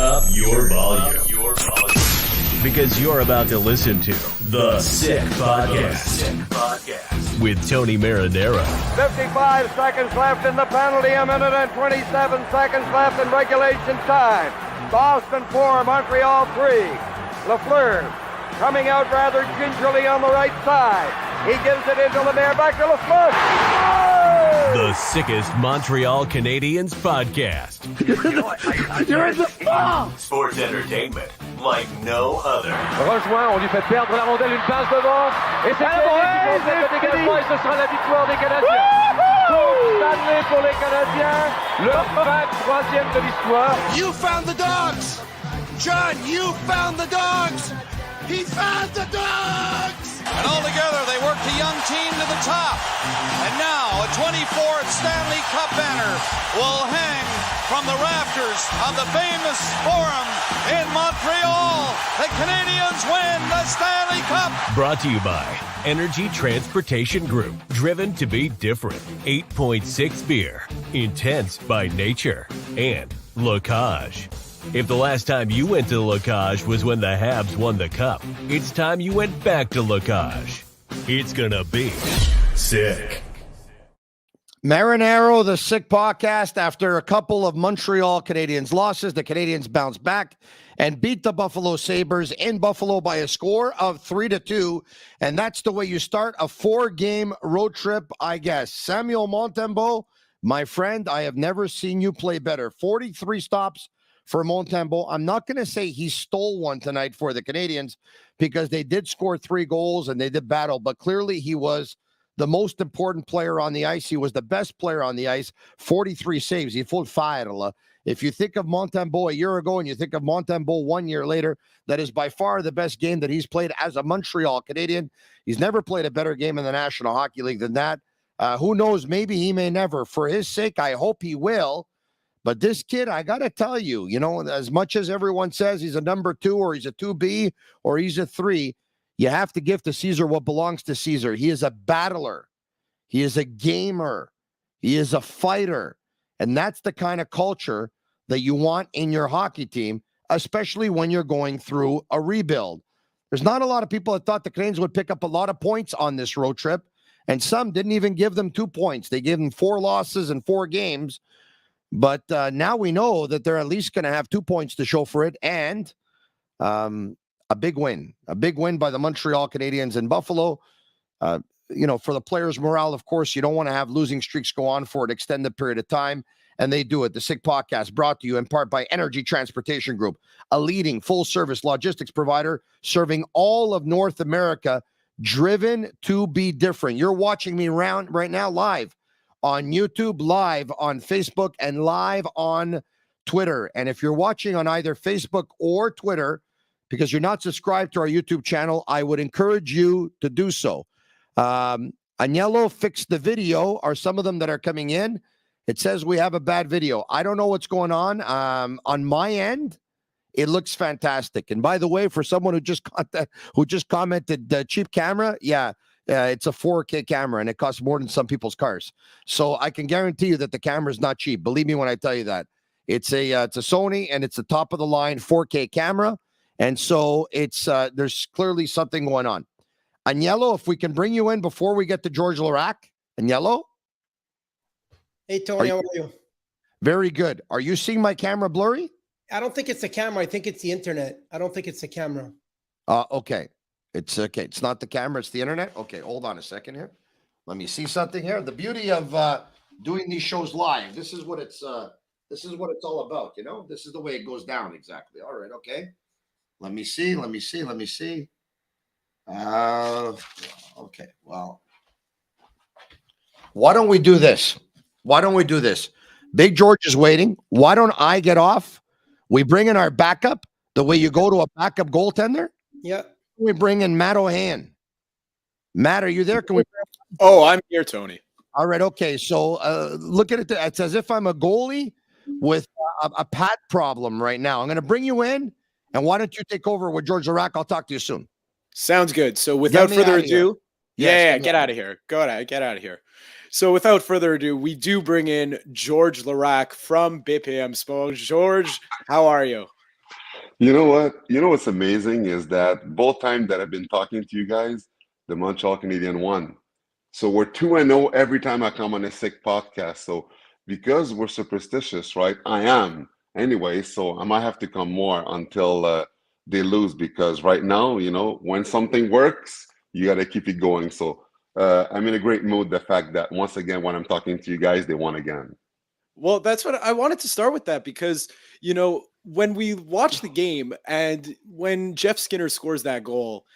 up your volume. Because you're about to listen to The Sick Podcast with Tony Marinaro. 55 seconds left in the penalty, a minute and 27 seconds left in regulation time. Boston 4, Montreal 3. Lafleur coming out rather gingerly on the right side. He gives it into Lemaire, back to Lafleur. The sickest Montreal Canadiens podcast. You're in the ball! Sports entertainment like no other. Rejoint, on lui fait perdre la rondelle, une passe devant. Et c'est le dégagement et ce sera la victoire des Canadiens. Coupe Stanley pour les Canadiens, le 23e de l'histoire. You found the dogs! John, you found the dogs! He found the dogs! And all together, they worked a young team to the top. And now, a 24th Stanley Cup banner will hang from the rafters of the famous Forum in Montreal. The Canadiens win the Stanley Cup. Brought to you by Energy Transportation Group. Driven to be different. 8.6 beer. Intense by nature. And Laraque. If the last time you went to Laraque was when the Habs won the Cup, it's time you went back to Laraque. It's gonna be sick. Marinaro, the Sick Podcast. After a couple of Montreal Canadiens losses, the Canadiens bounced back and beat the Buffalo Sabres in Buffalo by a score of 3-2. And that's the way you start a 4-game road trip, I guess. Samuel Montembeault, my friend, I have never seen you play better. 43 stops for Montembeault. I'm not going to say he stole one tonight for the Canadiens because they did score 3 goals and they did battle, but clearly he was the most important player on the ice. He was the best player on the ice. 43 saves. He full fire. If you think of Montembeault a year ago and you think of Montembeault 1 year later, that is by far the best game that he's played as a Montreal Canadian. He's never played a better game in the National Hockey League than that. Who knows? Maybe he may never. For his sake, I hope he will. But this kid, I got to tell you, as much as everyone says he's a number 2 or he's a 2B or he's a 3, you have to give to Caesar what belongs to Caesar. He is a battler. He is a gamer. He is a fighter. And that's the kind of culture that you want in your hockey team, especially when you're going through a rebuild. There's not a lot of people that thought the Canadiens would pick up a lot of points on this road trip, and some didn't even give them 2 points. They gave them 4 losses in 4 games. But now we know that they're at least going to have 2 points to show for it, and a big win by the Montreal Canadiens in Buffalo. For the players' morale, of course, you don't want to have losing streaks go on for an extended period of time, and they do it. The Sick Podcast brought to you in part by Energy Transportation Group, a leading full-service logistics provider serving all of North America, driven to be different. You're watching me right now live on YouTube, live on Facebook, and live on Twitter. And if you're watching on either Facebook or Twitter, because you're not subscribed to our YouTube channel, I would encourage you to do so. Agnello fixed the video, or some of them that are coming in. It says we have a bad video. I don't know what's going on. On my end, it looks fantastic. And by the way, for someone who just commented the cheap camera, it's a 4K camera, and it costs more than some people's cars. So I can guarantee you that the camera is not cheap. Believe me when I tell you that. It's a Sony, and it's a top of the line 4K camera, and so it's there's clearly something going on. Agnello, if we can bring you in before we get to George Laraque. Agnello? Hey, Tony, how are you? Very good. Are you seeing my camera blurry? I don't think it's the camera. I think it's the internet. I don't think it's the camera. Okay. It's okay. It's not the camera. It's the internet. Okay. Hold on a second here. Let me see something here. The beauty of doing these shows live. This is what it's all about. This is the way it goes down. Exactly. All right. Okay. Let me see. Okay. Well, why don't we do this? Big George is waiting. Why don't I get off? We bring in our backup the way you go to a backup goaltender. Yeah. We bring in Matt O'Han. Matt, are you there? Can we? Oh, I'm here, Tony. All right. Okay. So look at it. It's as if I'm a goalie with a pad problem right now. I'm going to bring you in, and why don't you take over with George Laraque? I'll talk to you soon. Sounds good. So without further ado, get out of here. Get out of here. So without further ado, we do bring in George Laraque from BPM Sport. George, how are you? You know what? You know what's amazing is that both times that I've been talking to you guys, the Montreal Canadian won. So we're 2-0 every time I come on a sick podcast. So because we're superstitious, right? I am anyway. So I might have to come more until they lose because right now, when something works, you got to keep it going. So I'm in a great mood. The fact that once again, when I'm talking to you guys, they won again. Well, that's what I wanted to start with that because, when we watch the game and when Jeff Skinner scores that goal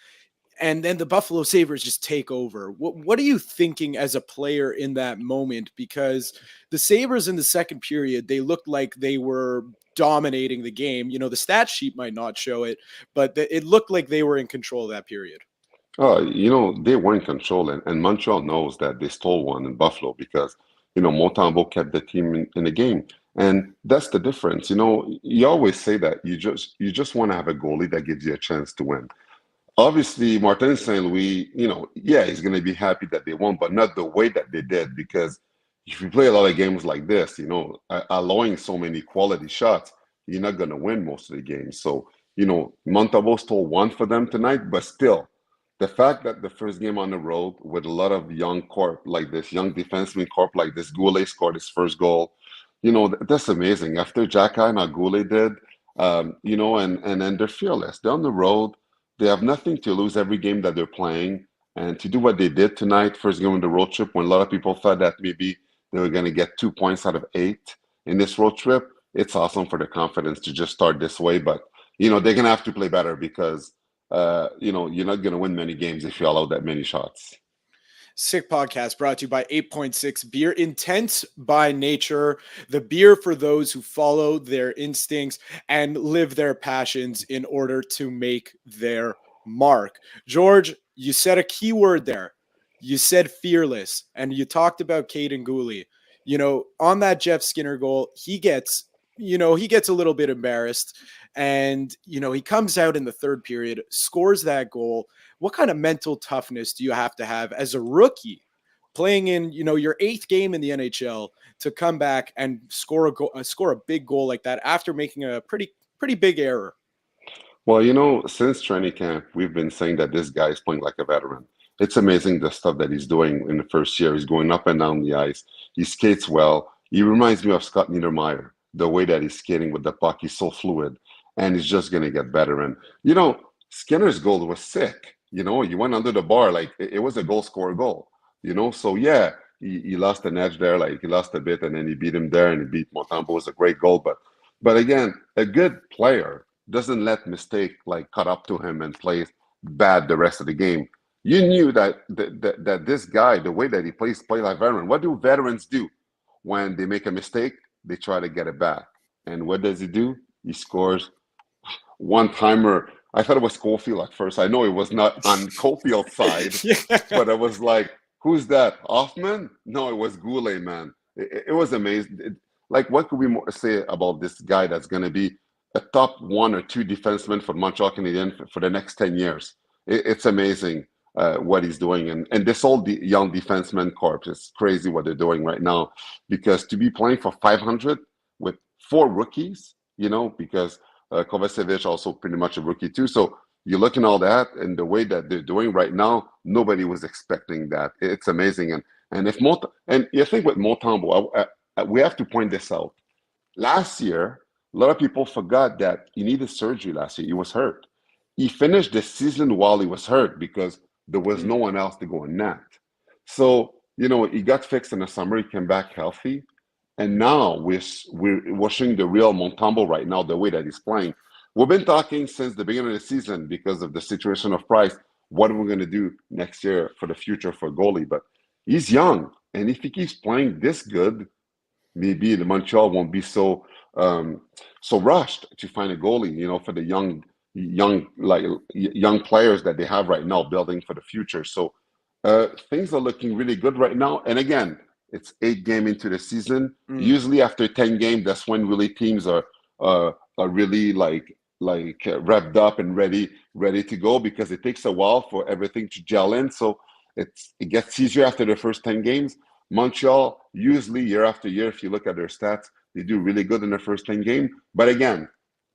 and then the Buffalo Sabres just take over, what are you thinking as a player in that moment? Because the Sabres in the second period, they looked like they were dominating the game. The stat sheet might not show it, but it looked like they were in control of that period. They were in control, and Montreal knows that they stole one in Buffalo because, Montembeault kept the team in the game. And that's the difference. You always say that you just want to have a goalie that gives you a chance to win. Obviously, Martin St. Louis, yeah, he's going to be happy that they won, but not the way that they did. Because if you play a lot of games like this, allowing so many quality shots, you're not going to win most of the games. So, Montembeault stole one for them tonight, but still, the fact that the first game on the road with a lot of young corp like this, young defenseman corp like this, Goulet scored his first goal. That's amazing. After Xhekaj and Goulet did, and then they're fearless. They're on the road. They have nothing to lose every game that they're playing. And to do what they did tonight, first game on the road trip, when a lot of people thought that maybe they were going to get 2 points out of 8 in this road trip, it's awesome for the confidence to just start this way. But, they're going to have to play better because, you're not going to win many games if you allow that many shots. Sick Podcast brought to you by 8.6 Beer, intense by nature, the beer for those who follow their instincts and live their passions in order to make their mark. George, you said a key word there. You said fearless, and you talked about Caden Goulet. On that Jeff Skinner goal, he gets a little bit embarrassed, and, he comes out in the third period, scores that goal. What kind of mental toughness do you have to have as a rookie playing in, your 8th game in the NHL to come back and score a big goal like that after making a pretty big error? Well, since training camp, we've been saying that this guy is playing like a veteran. It's amazing the stuff that he's doing in the first year. He's going up and down the ice. He skates well. He reminds me of Scott Niedermayer, the way that he's skating with the puck. He's so fluid, and he's just going to get better. And, Skinner's goal was sick. He went under the bar. Like, it was a goal-scorer goal, So, yeah, he lost an edge there. Like, he lost a bit, and then he beat him there, and he beat Montembeault. It was a great goal. But again, a good player doesn't let mistake, like, cut up to him and play bad the rest of the game. You knew that this guy, the way that he plays, play like veteran. What do veterans do when they make a mistake? They try to get it back. And what does he do? He scores one-timer. I thought it was Caulfield at first. I know it was not on Caulfield's side, but I was like, who's that? Hoffman? No, it was Goulet, man. It was amazing. What could we say about this guy that's going to be a top 1 or 2 defenseman for Montreal Canadiens for the next 10 years? It's amazing what he's doing. And this whole young defenseman corps, it's crazy what they're doing right now. Because to be playing for 500 with 4 rookies, because Kovacevic also pretty much a rookie too. So you look at all that and the way that they're doing right now, nobody was expecting that. It's amazing. And you think with Montembeault, we have to point this out. Last year, a lot of people forgot that he needed surgery last year. He was hurt. He finished the season while he was hurt because there was no one else to go in net. So, he got fixed in the summer. He came back healthy. And now we're watching the real Montembeault right now, the way that he's playing. We've been talking since the beginning of the season because of the situation of Price. What are we going to do next year for the future for goalie? But he's young. And if he keeps playing this good, maybe the Montreal won't be so rushed to find a goalie, for the young players that they have right now building for the future. So things are looking really good right now. And again, it's 8 games into the season. Usually after 10 games, that's when really teams are really revved up and ready to go because it takes a while for everything to gel in. So it gets easier after the first 10 games. Montreal, usually year after year, if you look at their stats, they do really good in the first 10 games. But again,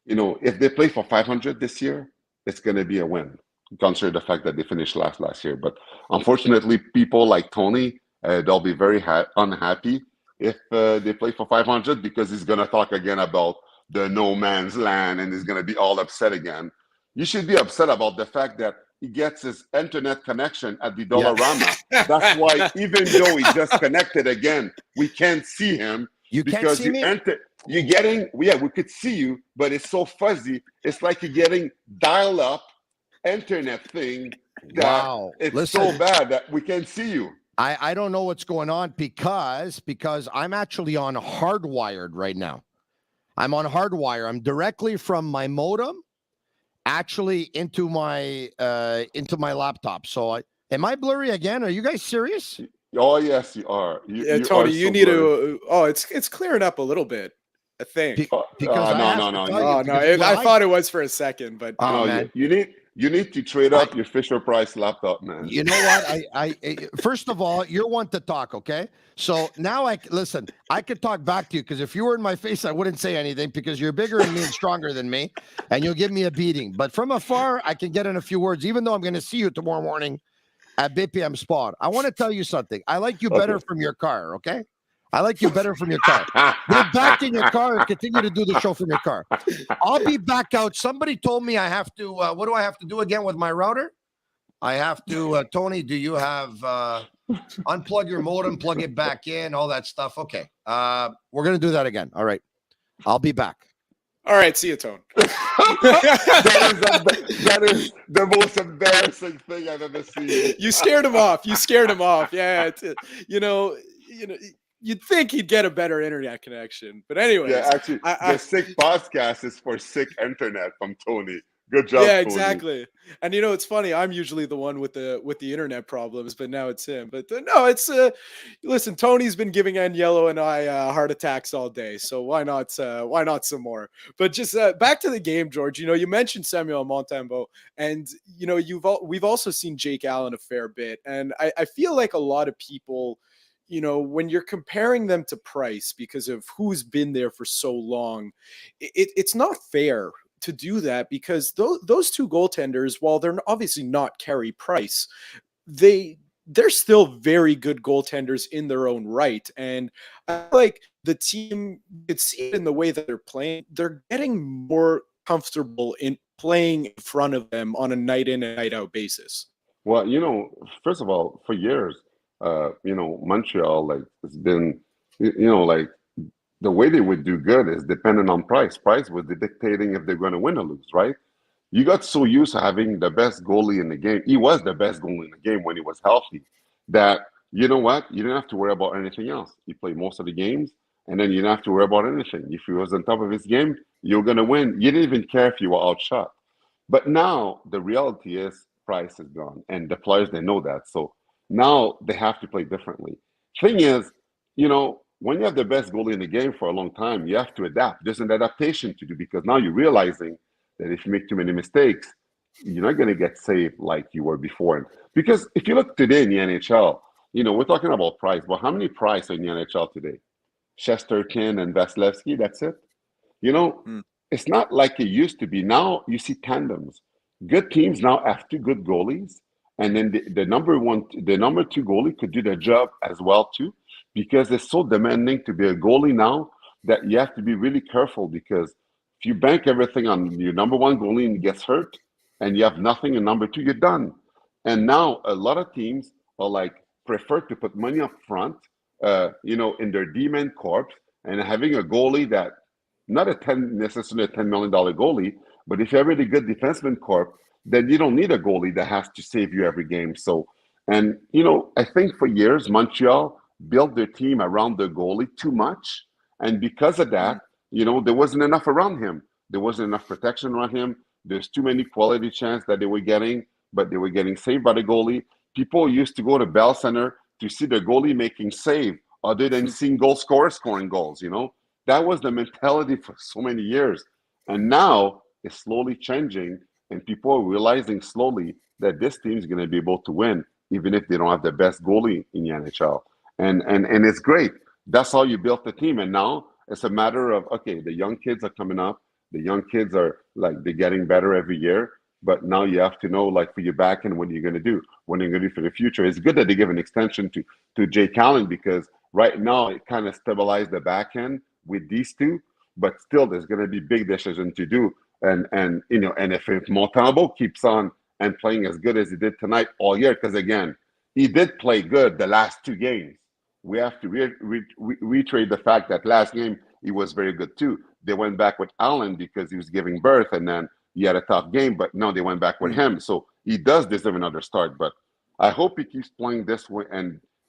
If they play for 500 this year, it's going to be a win, considering the fact that they finished last year. But unfortunately, people like Tony, they'll be very unhappy if they play for 500 because he's going to talk again about the no man's land and he's going to be all upset again. You should be upset about the fact that he gets his internet connection at the Dollarama. Yeah. That's why even though he just connected again, we can't see him. You can't see me? You're getting, we could see you, but it's so fuzzy. It's like you're getting dial-up internet thing that Wow. it's so bad that we can't see you. I don't know what's going on because I'm actually on hardwired right now. I'm on hardwire. I'm directly from my modem actually into my laptop. So am I blurry again? Are you guys serious? Oh yes, you are. Tony, are you so need blurry. to. Oh, it's clearing up a little bit, I think. Because no. I thought it was for a second, but Oh, No, man. you need to trade up your Fisher Price laptop, man. You know what? I first of all, you're one to talk, okay? So now I could talk back to you because if you were in my face, I wouldn't say anything because you're bigger than me and stronger than me, and you'll give me a beating. But from afar, I can get in a few words, even though I'm going to see you tomorrow morning at BPM Spot. I want to tell you something. I like you better from your car, okay? I like you better from your car. Get back in your car and continue to do the show from your car. I'll be back out. Somebody told me I have to, what do I have to do again with my router? I have to, Tony, do you have, unplug your modem, plug it back in, all that stuff. Okay. We're going to do that again. All right. I'll be back. all right, see you, Tone. That is the most embarrassing thing I've ever seen. You scared him off. Yeah, you'd think he'd get a better internet connection, but anyway. Yeah, actually, the sick podcast is for sick internet from Tony. Good job, Yeah, Tony. exactly. And it's funny. I'm usually the one with the internet problems, but now it's him. But no, it's listen. Tony's been giving Yellow and I heart attacks all day, so why not some more? But just back to the game, George. You mentioned Samuel Montembeault, and we've also seen Jake Allen a fair bit, and I feel like a lot of people, when you're comparing them to Price because of who's been there for so long, it's not fair to do that because those two goaltenders, while they're obviously not Carey Price, they're still very good goaltenders in their own right. And I feel like the team, you could see it in the way that they're playing. They're getting more comfortable in playing in front of them on a night in and night out basis. Well, first of all, for years, Montreal, it's been, the way they would do good is dependent on Price. Price was dictating if they're going to win or lose, right? You got so used to having the best goalie in the game. He was the best goalie in the game when he was healthy. That, you know what? You didn't have to worry about anything else. He played most of the games, and then you didn't have to worry about anything. If he was on top of his game, you're going to win. You didn't even care if you were outshot. But now the reality is Price is gone, and the players, they know that. So now they have to play differently. Thing is, when you have the best goalie in the game for a long time, you have to adapt. There's an adaptation to do because now you're realizing that if you make too many mistakes, you're not going to get saved like you were before. Because if you look today in the NHL, we're talking about Price, but how many Price are in the NHL today? Shesterkin and Vasilevsky, that's it. It's not like it used to be. Now you see tandems. Good teams now have two good goalies, and then the number two goalie could do their job as well too. Because it's so demanding to be a goalie now that you have to be really careful because if you bank everything on your number one goalie and he gets hurt and you have nothing in number two, you're done. And now a lot of teams are prefer to put money up front, in their D-man corps and having a goalie that not necessarily a $10 million goalie, but if you have a really good defenseman corps, then you don't need a goalie that has to save you every game. So, and I think for years, Montreal built their team around the goalie too much. And because of that, there wasn't enough around him. There wasn't enough protection around him. There's too many quality chances that they were getting, but they were getting saved by the goalie. People used to go to Bell Center to see the goalie making save other than seeing goal scorers scoring goals, That was the mentality for so many years. And now it's slowly changing and people are realizing slowly that this team is going to be able to win even if they don't have the best goalie in the NHL. And it's great. That's how you built the team. And now it's a matter of, okay, the young kids are coming up. The young kids are like they're getting better every year. But now you have to know, like, for your back end, what are you going to do? What are you going to do for the future? It's good that they give an extension to Jake Allen, because right now it kind of stabilized the back end with these two. But still, there's going to be big decisions to do. And you know, and if Montembeault keeps on and playing as good as he did tonight all year, because again, he did play good the last two games. We have to reiterate the fact that last game he was very good too. They went back with Allen because he was giving birth, and then he had a tough game, but no, they went back with him. So he does deserve another start. But I hope he keeps playing this way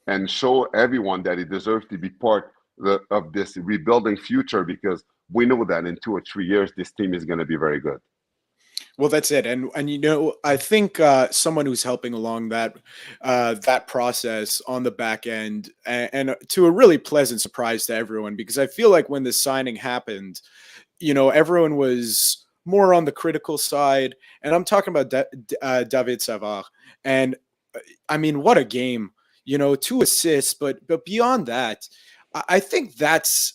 and show everyone that he deserves to be part of this rebuilding future, because we know that in 2 or 3 years, this team is going to be very good. Well, that's it. And you know, I think someone who's helping along that that process on the back end, and to a really pleasant surprise to everyone, because I feel like when this signing happened, you know, everyone was more on the critical side, and I'm talking about David Savard. And I mean, what a game! You know, 2 assists, but beyond that, I think that's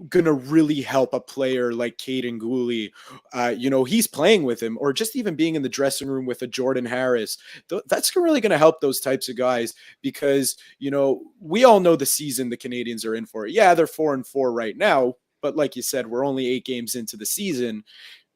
gonna really help a player like Caden Gooley. You know, he's playing with him, or just even being in the dressing room with a Jordan Harris. That's really going to help those types of guys, because, you know, we all know the season the Canadians are in for. Yeah, they're 4-4 right now, but like you said, we're only 8 games into the season.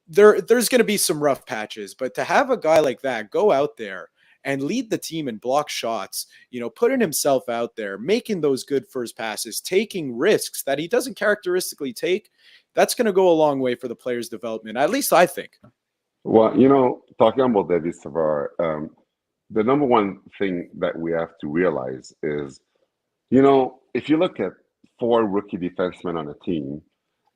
There's going to be some rough patches, but to have a guy like that go out there and lead the team and block shots, you know, putting himself out there, making those good first passes, taking risks that he doesn't characteristically take, that's going to go a long way for the player's development. At least I think. Well, you know, talking about David Savard, the number one thing that we have to realize is, you know, if you look at 4 rookie defensemen on a team,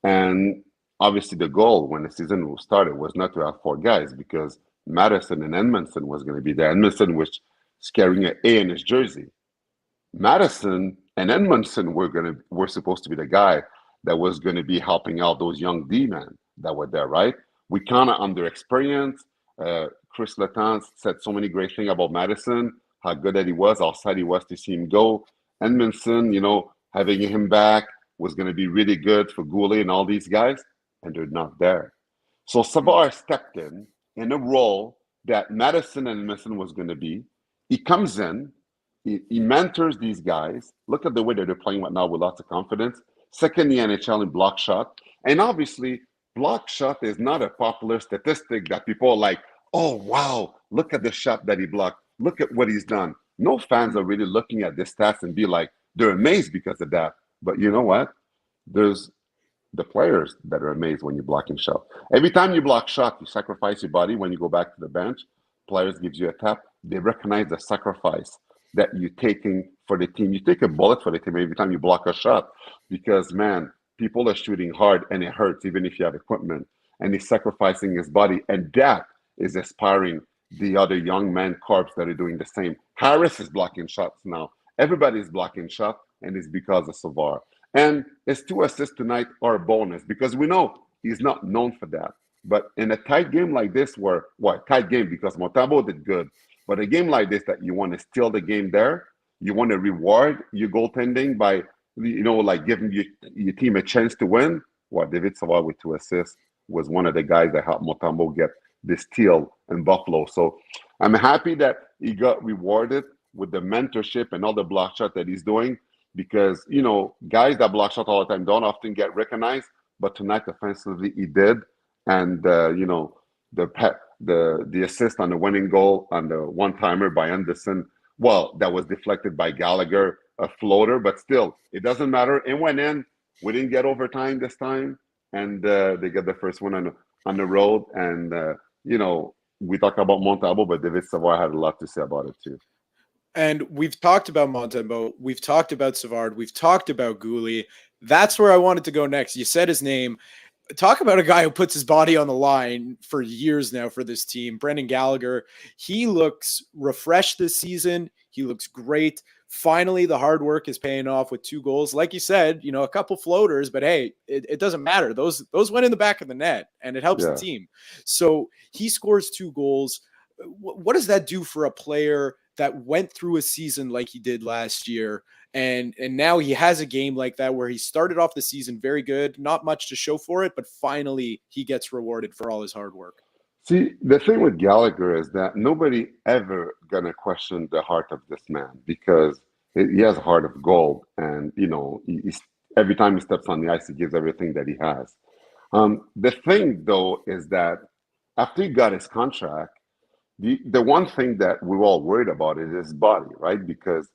and obviously the goal when the season started was not to have 4 guys, because Madison and Edmondson was going to be there. Edmondson was carrying an A in his jersey. Madison and Edmondson were supposed to be the guy that was going to be helping out those young D-men that were there, right? We kind of underexperienced. Chris Letang said so many great things about Madison, how good that he was, how sad he was to see him go. Edmondson, you know, having him back was going to be really good for Goulet and all these guys, and they're not there. So Savard stepped in a role that Madison and Edmondson was going to be. He comes in, he mentors these guys. Look at the way that they're playing right now with lots of confidence. Second in the NHL in block shot. And obviously, block shot is not a popular statistic that people are like, oh, wow, look at the shot that he blocked. Look at what he's done. No fans are really looking at this stats and be like, they're amazed because of that. But you know what? There's the players that are amazed when you're blocking shot. Every time you block shot, you sacrifice your body. When you go back to the bench, players gives you a tap. They recognize the sacrifice that you're taking for the team. You take a bullet for the team every time you block a shot, because, man, people are shooting hard and it hurts even if you have equipment. And he's sacrificing his body, and that is inspiring the other young men corps that are doing the same. Harris is blocking shots now. Everybody's blocking shots, and it's because of Savard. And his 2 assists tonight are a bonus, because we know he's not known for that. But in a tight game like this, tight game because Montembeault did good, but a game like this that you want to steal the game there, you want to reward your goaltending by, you know, like giving your team a chance to win. David Savard with 2 assists was one of the guys that helped Montembeault get this steal in Buffalo. So I'm happy that he got rewarded with the mentorship and all the block shot that he's doing. Because, you know, guys that block shot all the time don't often get recognized, but tonight offensively he did, and you know, the assist on the winning goal on the one-timer by Anderson, well, that was deflected by Gallagher, a floater, but still, it doesn't matter. It went in. We didn't get overtime this time, and they got the first one on the road. And you know, we talk about Montembeault, but David Savard had a lot to say about it too. And we've talked about Montembeault, we've talked about Savard, we've talked about Goulet. That's where I wanted to go next. You said his name. Talk about a guy who puts his body on the line for years now for this team. Brendan Gallagher, he looks refreshed this season. He looks great. Finally, the hard work is paying off with 2 goals. Like you said, you know, a couple floaters, but hey, it doesn't matter. Those went in the back of the net, and it helps the team. So he scores 2 goals. What does that do for a player that went through a season like he did last year. And now he has a game like that where he started off the season very good, not much to show for it, but finally he gets rewarded for all his hard work. See, the thing with Gallagher is that nobody ever gonna question the heart of this man because he has a heart of gold, and every time he steps on the ice, he gives everything that he has. The thing, though, is that after he got his contract, the one thing that we're all worried about is his body, right? Because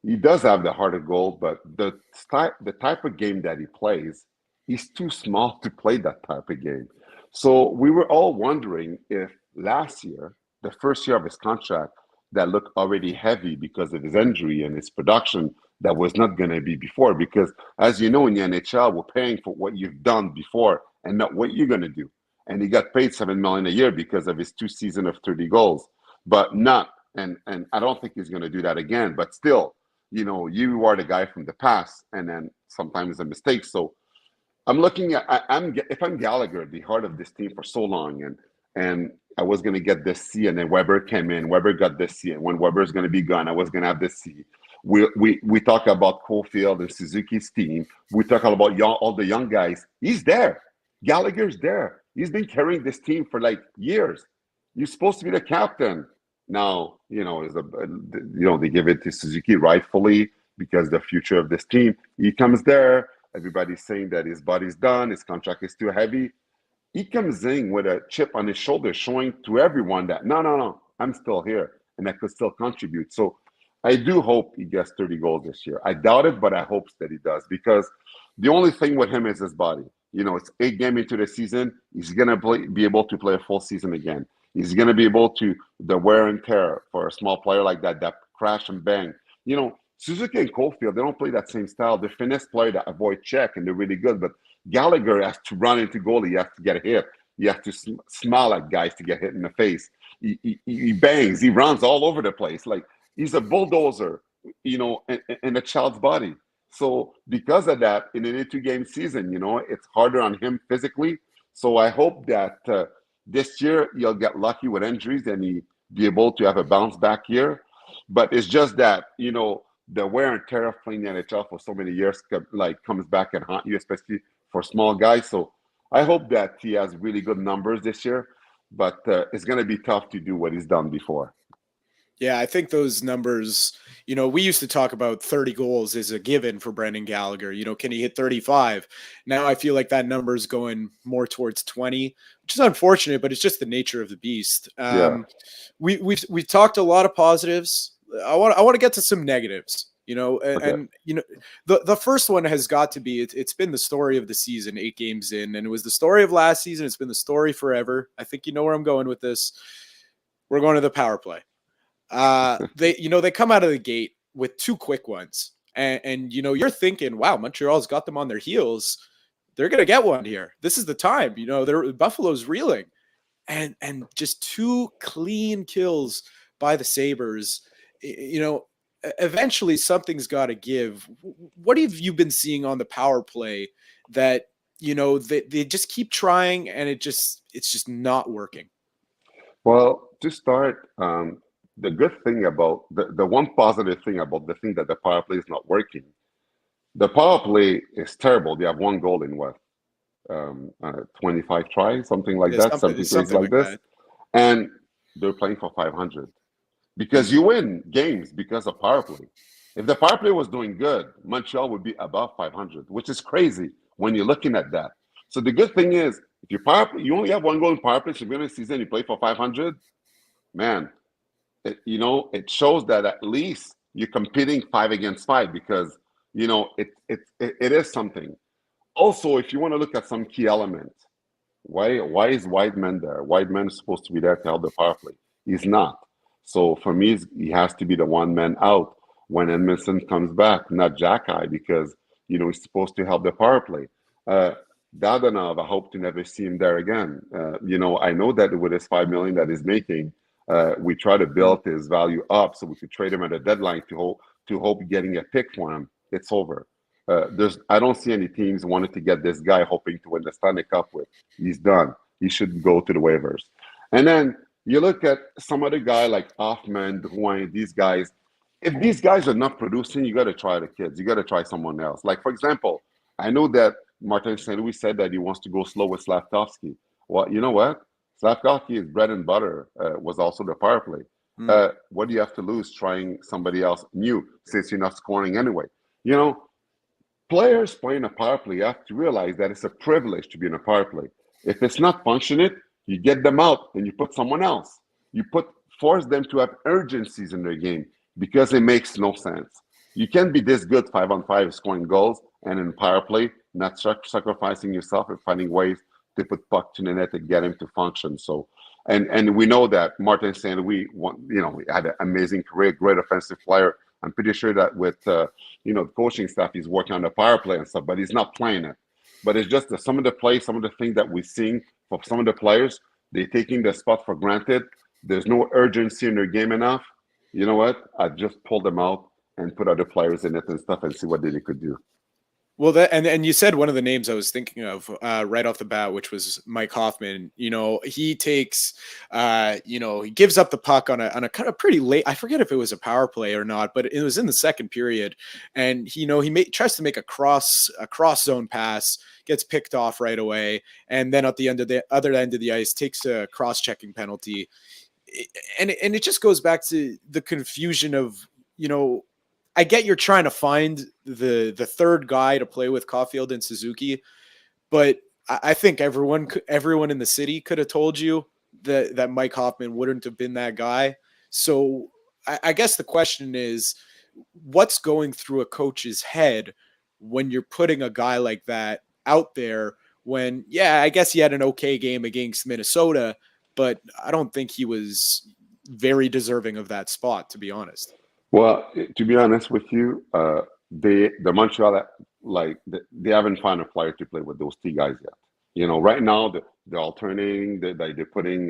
he does have the heart of gold, but the type of game that he plays, he's too small to play that type of game. So we were all wondering if last year, the first year of his contract, that looked already heavy because of his injury and his production that was not going to be before. Because as you know, in the NHL, we're paying for what you've done before and not what you're going to do. And he got paid $7 million a year because of his 2 seasons of 30 goals, but not. And I don't think he's going to do that again. But still, you are the guy from the past, and then sometimes a mistake. So I'm looking at if I'm Gallagher, the heart of this team for so long, and I was going to get this C, and then Weber came in. Weber got this C, and when Weber's going to be gone, I was going to have this C. We talk about Caulfield and Suzuki's team. We talk about all the young guys. He's there. Gallagher's there. He's been carrying this team for like years. You're supposed to be the captain. Now, they give it to Suzuki rightfully because the future of this team. He comes there. Everybody's saying that his body's done. His contract is too heavy. He comes in with a chip on his shoulder, showing to everyone that, no, I'm still here and I could still contribute. So I do hope he gets 30 goals this year. I doubt it, but I hope that he does, because the only thing with him is his body. It's 8 games into the season. He's going to be able to play a full season again. He's going to be able to, the wear and tear for a small player like that crash and bang. Suzuki and Caulfield, they don't play that same style. They're finesse players that avoid check, and they're really good. But Gallagher has to run into goalie. He has to get hit. You have to smile at guys to get hit in the face. He bangs. He runs all over the place. Like, he's a bulldozer, in a child's body. So because of that, in an 82-game season, it's harder on him physically. So I hope that this year he'll get lucky with injuries and he be able to have a bounce back year. But it's just that, the wear and tear of playing the NHL for so many years comes back and haunt you, especially for small guys. So I hope that he has really good numbers this year, but it's going to be tough to do what he's done before. Yeah, I think those numbers, we used to talk about 30 goals as a given for Brendan Gallagher. Can he hit 35? Now I feel like that number is going more towards 20, which is unfortunate, but it's just the nature of the beast. We've talked a lot of positives. I want to get to some negatives, and the first one has got to be, it's been the story of the season, 8 games in, and it was the story of last season. It's been the story forever. I think you know where I'm going with this. We're going to the power play. They come out of the gate with 2 quick ones, and you're thinking, wow, Montreal's got them on their heels. They're going to get one here. This is the time, Buffalo's reeling, and just 2 clean kills by the Sabres. Eventually something's got to give. What have you been seeing on the power play that, they just keep trying and it's just not working? Well, to start, the good thing about the one positive thing about the thing that the power play is not working, the power play is terrible. They have 1 goal in 25 tries, something like that, something like this. That. And they're playing for 500 because you win games because of power play. If the power play was doing good, Montreal would be above 500, which is crazy when you're looking at that. So the good thing is, if your power play, you only have 1 goal in power play, so you're going to season, you play for 500, man. It shows that at least you're competing 5 against 5 because, it is something. Also, if you want to look at some key elements, why is Wideman there? Wideman is supposed to be there to help the power play. He's not. So for me, he has to be the one man out when Edmondson comes back, not Jacky, because, he's supposed to help the power play. Dadonov, I hope to never see him there again. I know that with his $5 million that he's making, we try to build his value up so we could trade him at a deadline to hope getting a pick for him. It's over. I don't see any teams wanting to get this guy hoping to win the Stanley Cup with. He's done. He should go to the waivers. And then, You look at some other guy like Hoffman, Drouin, these guys. If these guys are not producing, you got to try the kids. You got to try someone else. Like, for example, I know that Martin St. Louis said that he wants to go slow with Slavkovsky. Well, you know what? Slavkovsky is bread and butter, was also the power play. What do you have to lose trying somebody else new since you're not scoring anyway? You know, players playing a power play, you have to realize that it's a privilege to be in a power play. If it's not functioning, you get them out and you put someone else. You force them to have urgencies in their game because it makes no sense. You can't be this good 5-on-5 scoring goals and in power play, not sacrificing yourself and finding ways to put puck to the net to get him to function. So, and we know that Martin St. Louis, had an amazing career, great offensive player. I'm pretty sure that with the coaching staff, he's working on the power play and stuff, but he's not playing it. But it's just that some of the plays, some of the things that we're seeing for some of the players, they're taking the spot for granted. There's no urgency in their game enough. You know what? I just pull them out and put other players in it and stuff and see what they could do. Well, and you said one of the names I was thinking of right off the bat, which was Mike Hoffman. He takes, he gives up the puck on a kind of pretty late. I forget if it was a power play or not, but it was in the second period, and he tries to make a cross zone pass, gets picked off right away, and then at the other end of the ice takes a cross checking penalty, and it just goes back to the confusion of I get you're trying to find the third guy to play with Caulfield and Suzuki, but I think everyone in the city could have told you that Mike Hoffman wouldn't have been that guy. So I guess the question is, what's going through a coach's head when you're putting a guy like that out there when, I guess he had an okay game against Minnesota, but I don't think he was very deserving of that spot, to be honest. Well, to be honest with you, the Montreal, they haven't found a player to play with those three guys yet. Right now they're alternating. They're putting,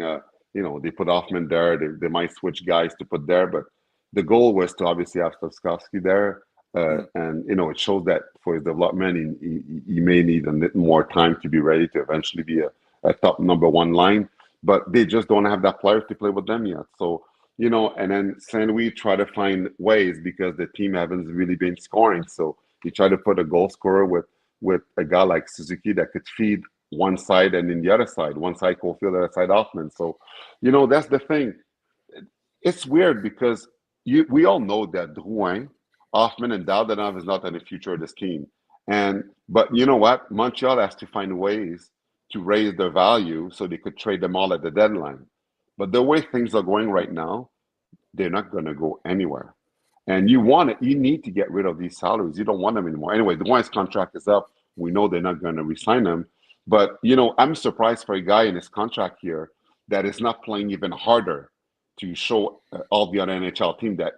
they put Hoffman there. They might switch guys to put there, but the goal was to obviously have Slavkovsky there, and it shows that for his development, he may need a bit more time to be ready to eventually be a top number one line. But they just don't have that player to play with them yet. So. And then St. Louis try to find ways because the team hasn't really been scoring. So he tried to put a goal scorer with a guy like Suzuki that could feed one side and then the other side, one side Caulfield, the other side Hoffman. So, that's the thing. It's weird because we all know that Drouin, Hoffman, and Dadonov is not in the future of this team. But you know what? Montreal has to find ways to raise their value so they could trade them all at the deadline. But the way things are going right now, they're not going to go anywhere. And you need to get rid of these salaries. You don't want them anymore. Anyway, the Drouin's contract is up. We know they're not going to re-sign him. But, I'm surprised for a guy in his contract here that is not playing even harder to show all the other NHL team that,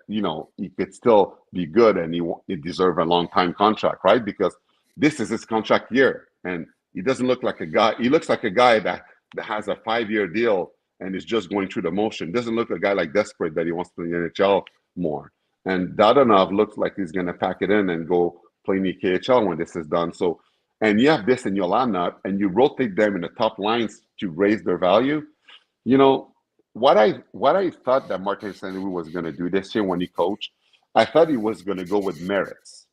he could still be good and he deserves a long-time contract, right? Because this is his contract year. And he doesn't look like a guy. He looks like a guy that has a 5-year deal and is just going through the motion. Doesn't look like a guy like desperate that he wants to play in the NHL more. And Dadonov looks like he's going to pack it in and go play in the KHL when this is done. So, and you have this in your lineup, and you rotate them in the top lines to raise their value. What I thought that Martin St. Louis was going to do this year when he coached, I thought he was going to go with merits.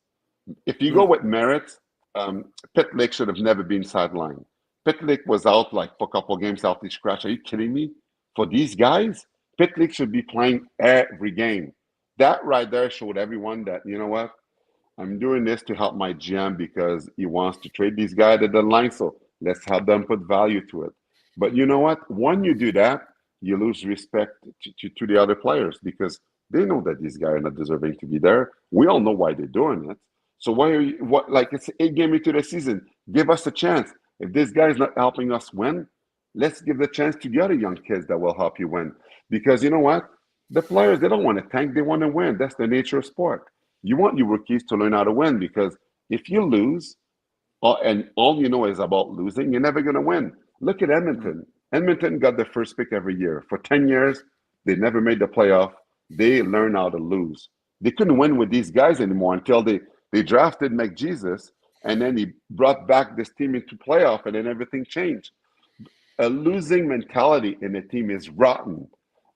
If you go with merits, Pitlick should have never been sidelined. Pitlick was out for a couple of games out the scratch. Are you kidding me? For these guys, Pitlick should be playing every game. That right there showed everyone that, what? I'm doing this to help my GM because he wants to trade these guys at the deadline. So let's help them put value to it. But you know what? When you do that, you lose respect to the other players because they know that these guys are not deserving to be there. We all know why they're doing it. So why are you, it's 8 games into the season. Give us a chance. If this guy is not helping us win, let's give the chance to the other young kids that will help you win. Because you know what? The players, they don't want to tank. They want to win. That's the nature of sport. You want your rookies to learn how to win because if you lose and all you know is about losing, you're never going to win. Look at Edmonton. Edmonton got the first pick every year. For 10 years, they never made the playoff. They learned how to lose. They couldn't win with these guys anymore until they drafted McJesus. And then he brought back this team into playoff, and then everything changed. A losing mentality in a team is rotten.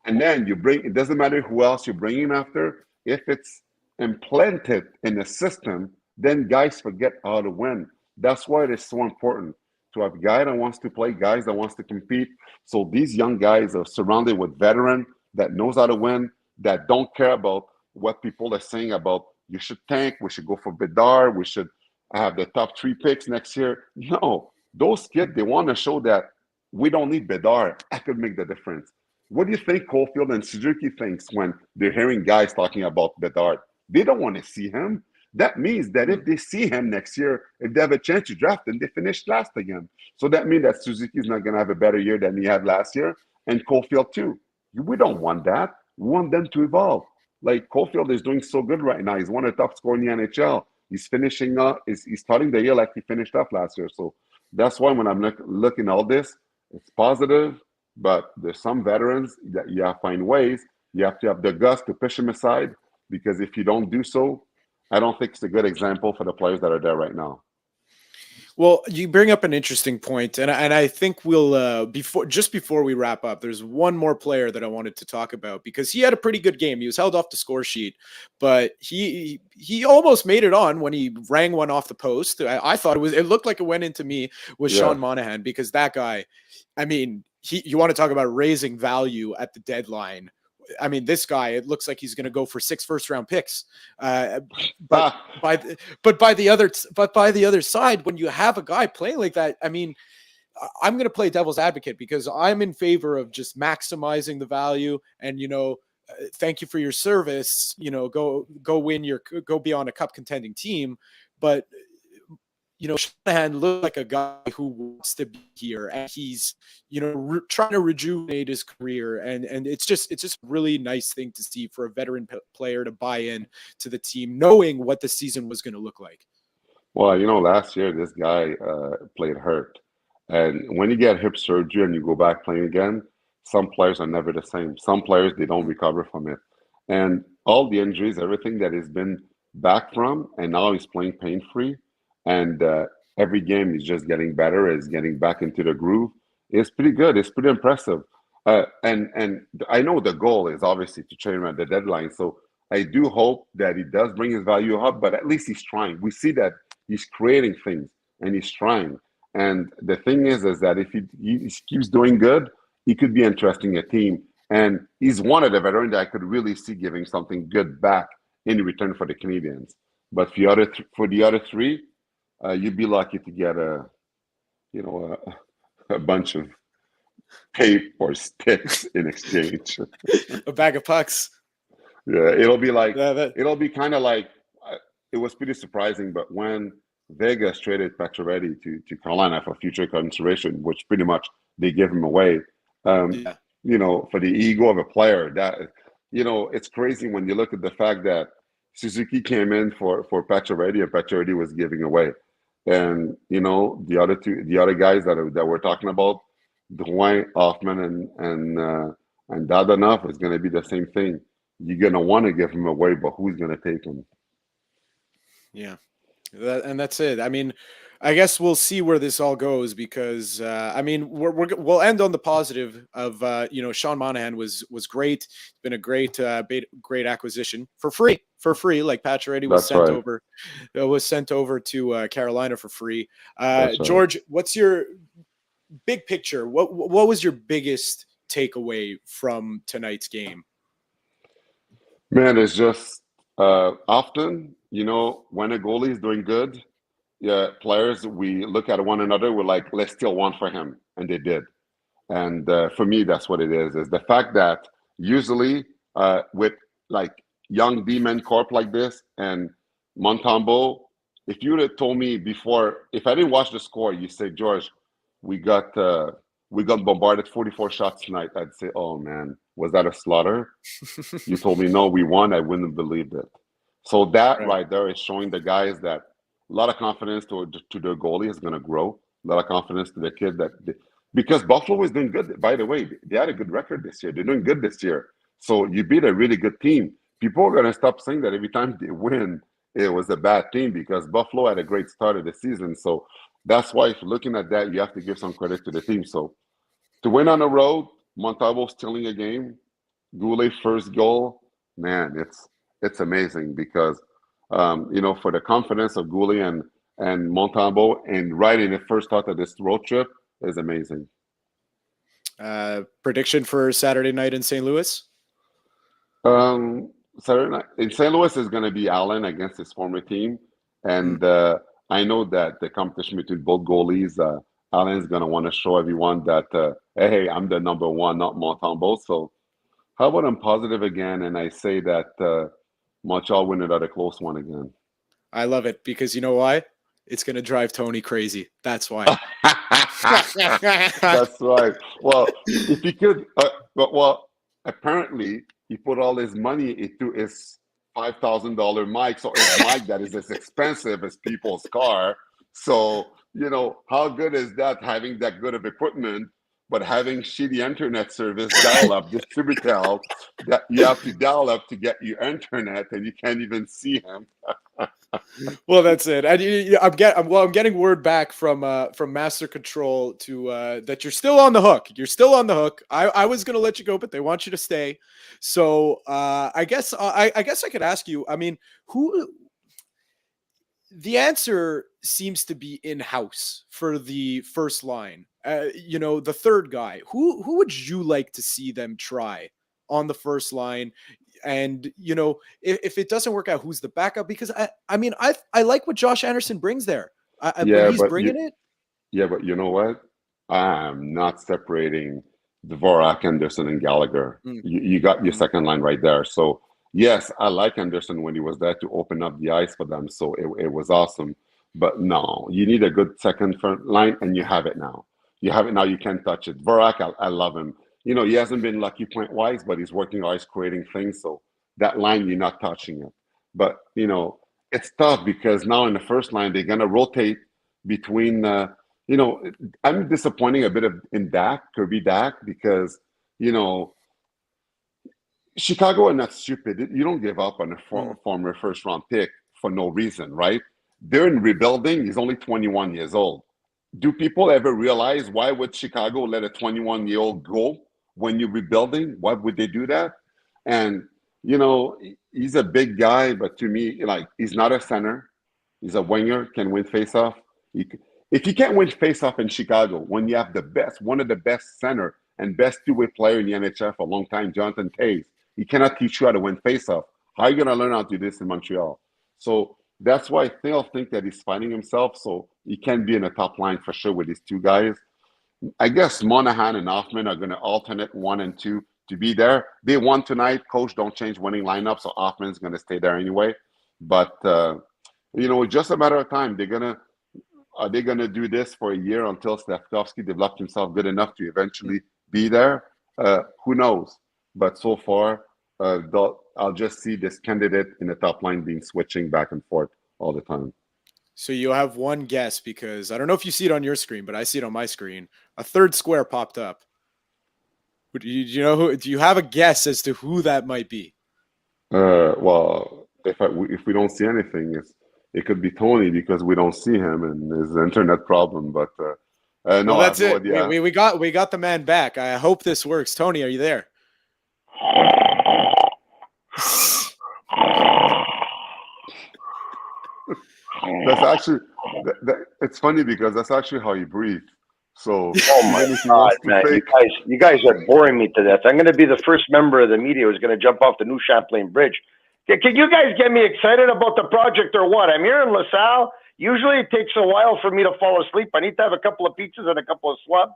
And then you bring, it doesn't matter who else you bring in after. If it's implanted in the system, then guys forget how to win. That's why it is so important to have a guy that wants to play, guys that wants to compete. So these young guys are surrounded with veteran that knows how to win, that don't care about what people are saying about you should tank, we should go for Bedard, we should have the top 3 picks next year. No, those kids, they want to show that we don't need Bedard. I could make the difference. What do you think Caulfield and Suzuki thinks when they're hearing guys talking about Bedard? They don't want to see him. That means that if they see him next year, if they have a chance to draft him, they finish last again. So that means that Suzuki is not going to have a better year than he had last year, and Caulfield too. We don't want that. We want them to evolve. Like Caulfield is doing so good right now. He's one of the top scorers in the NHL. He's finishing up. He's starting the year like he finished up last year. So that's why when I'm looking at all this, it's positive. But there's some veterans that you have to find ways. You have to have the guts to push them aside, because if you don't do so, I don't think it's a good example for the players that are there right now. Well, you bring up an interesting point, and I think we'll before we wrap up, there's one more player that I wanted to talk about, because he had a pretty good game. He was held off the score sheet, but he almost made it on when he rang one off the post. I thought it looked like it went into me with Sean Monahan, because that guy, I mean, you want to talk about raising value at the deadline. I mean, this guy, it looks like he's going to go for 6 first-round picks. But by the other side, when you have a guy playing like that, I mean, I'm going to play devil's advocate, because I'm in favor of just maximizing the value and, thank you for your service, go be on a cup contending team. But, Shanahan looked like a guy who wants to be here, and he's, trying to rejuvenate his career. And it's just a really nice thing to see for a veteran player to buy in to the team, knowing what the season was going to look like. Well, last year, this guy played hurt. And when you get hip surgery and you go back playing again, some players are never the same. Some players, they don't recover from it. And all the injuries, everything that he's been back from, and now he's playing pain-free. And every game he's just getting better, is getting back into the groove. It's pretty good. It's pretty impressive. And I know the goal is obviously to trade him at the deadline. So I do hope that he does bring his value up, but at least he's trying. We see that he's creating things and he's trying. And the thing is that if he keeps doing good, he could be interesting a team. And he's one of the veterans that I could really see giving something good back in return for the Canadians. But for the other 3, you'd be lucky to get a bunch of tape or sticks in exchange. A bag of pucks. Yeah, it'll be kind of like, it was pretty surprising, but when Vegas traded Pacioretty to Carolina for future consideration, which pretty much they give him away, for the ego of a player, that, it's crazy when you look at the fact that Suzuki came in for Pacioretty, and Pacioretty was giving away. And the other guys that we're talking about, Drouin, Hoffman, and Dadonov, is going to be the same thing. You're going to want to give him away, but who's going to take him? Yeah, and that's it. I mean, I guess we'll see where this all goes, because we'll end on the positive of Sean Monahan was great. It's been a great acquisition for free. Like Pacioretty was sent over to Carolina for free. George, what's your big picture? What was your biggest takeaway from tonight's game? Man, it's just often, when a goalie is doing good, players, we look at one another, we're like, let's steal one for him. And they did. And for me, that's what it is the fact that usually with like young D-man corp like this and Montembeault, if you would have told me before, if I didn't watch the score, you say, George, we got bombarded 44 shots tonight, I'd say, oh man, was that a slaughter? You told me no, we won, I wouldn't have believed it. So that right there is showing the guys that a lot of confidence to their goalie is going to grow. A lot of confidence to the kid because Buffalo is doing good. By the way, they had a good record this year. They're doing good this year. So you beat a really good team. People are going to stop saying that every time they win, it was a bad team, because Buffalo had a great start of the season. So that's why, if you're looking at that, you have to give some credit to the team. So to win on the road, Montembeault stealing a game, Goulet first goal, man, it's amazing because for the confidence of Goulet and Montembeault and right in the first start of this road trip is amazing. Prediction for Saturday night in St. Louis? Saturday night in St. Louis is going to be Allen against his former team, and I know that the competition between both goalies, Allen is going to want to show everyone that hey, I'm the number one, not Montembeault. So how about I'm positive again, and I say that Montreal win another close one again. I love it because you know why? It's going to drive Tony crazy. That's why. That's right. Well, if he could, apparently he put all his money into his $5,000 mic. So his mic that is as expensive as people's car. So, how good is that having that good of equipment, but having shitty internet service dial up, distributel that you have to dial up to get your internet and you can't even see him. Well, that's it. And I'm getting word back from Master Control to that you're still on the hook. You're still on the hook. I was going to let you go, but they want you to stay. So I guess I could ask you. I mean, who? The answer seems to be in-house for the first line. The third guy. Who would you like to see them try on the first line? And, if it doesn't work out, who's the backup? Because I like what Josh Anderson brings there. When he's bringing it. Yeah, but you know what? I'm not separating Dvorak, Anderson, and Gallagher. You got your second line right there. So, yes, I like Anderson when he was there to open up the ice for them. So it was awesome. But no, you need a good second front line, and you have it now. You have it now. You can't touch it. Dvorak, I love him. He hasn't been lucky point-wise, but he's working always creating things. So that line, you're not touching it. But, it's tough because now in the first line, they're going to rotate between, I'm disappointing a bit in Kirby Dak, because, Chicago are not stupid. You don't give up on a former first-round pick for no reason, right? They're in rebuilding. He's only 21 years old. Do people ever realize why would Chicago let a 21-year-old go when you're rebuilding? Why would they do that? And, he's a big guy, but to me, he's not a center. He's a winger, can win faceoff. If you can't win faceoff in Chicago, when you have one of the best center and best two-way player in the NHL for a long time, Jonathan Toews, he cannot teach you how to win faceoff. How are you going to learn how to do this in Montreal? So that's why I still think that he's finding himself. So he can be in the top line for sure with these two guys. I guess Monahan and Hoffman are going to alternate 1 and 2 to be there. They won tonight. Coach don't change winning lineup, so Hoffman's going to stay there anyway. But it's just a matter of time. Are they going to do this for a year until Slafkovsky develops himself good enough to eventually be there? Who knows? But so far, I'll just see this candidate in the top line being switching back and forth all the time. So you'll have one guess, because I don't know if you see it on your screen, but I see it on my screen. A third square popped up. Do you have a guess as to who that might be? Well, if we don't see anything, it could be Tony, because we don't see him and his internet problem. But no, that's no it. idea. We got the man back. I hope this works. Tony, are you there? That's actually it's funny because that's actually how you breathe. So, oh my God, man, you guys are boring me to death. I'm going to be the first member of the media who's going to jump off the New Champlain Bridge. Can you guys get me excited about the project or what? I'm here in LaSalle. Usually it takes a while for me to fall asleep. I need to have a couple of pizzas and a couple of slubs.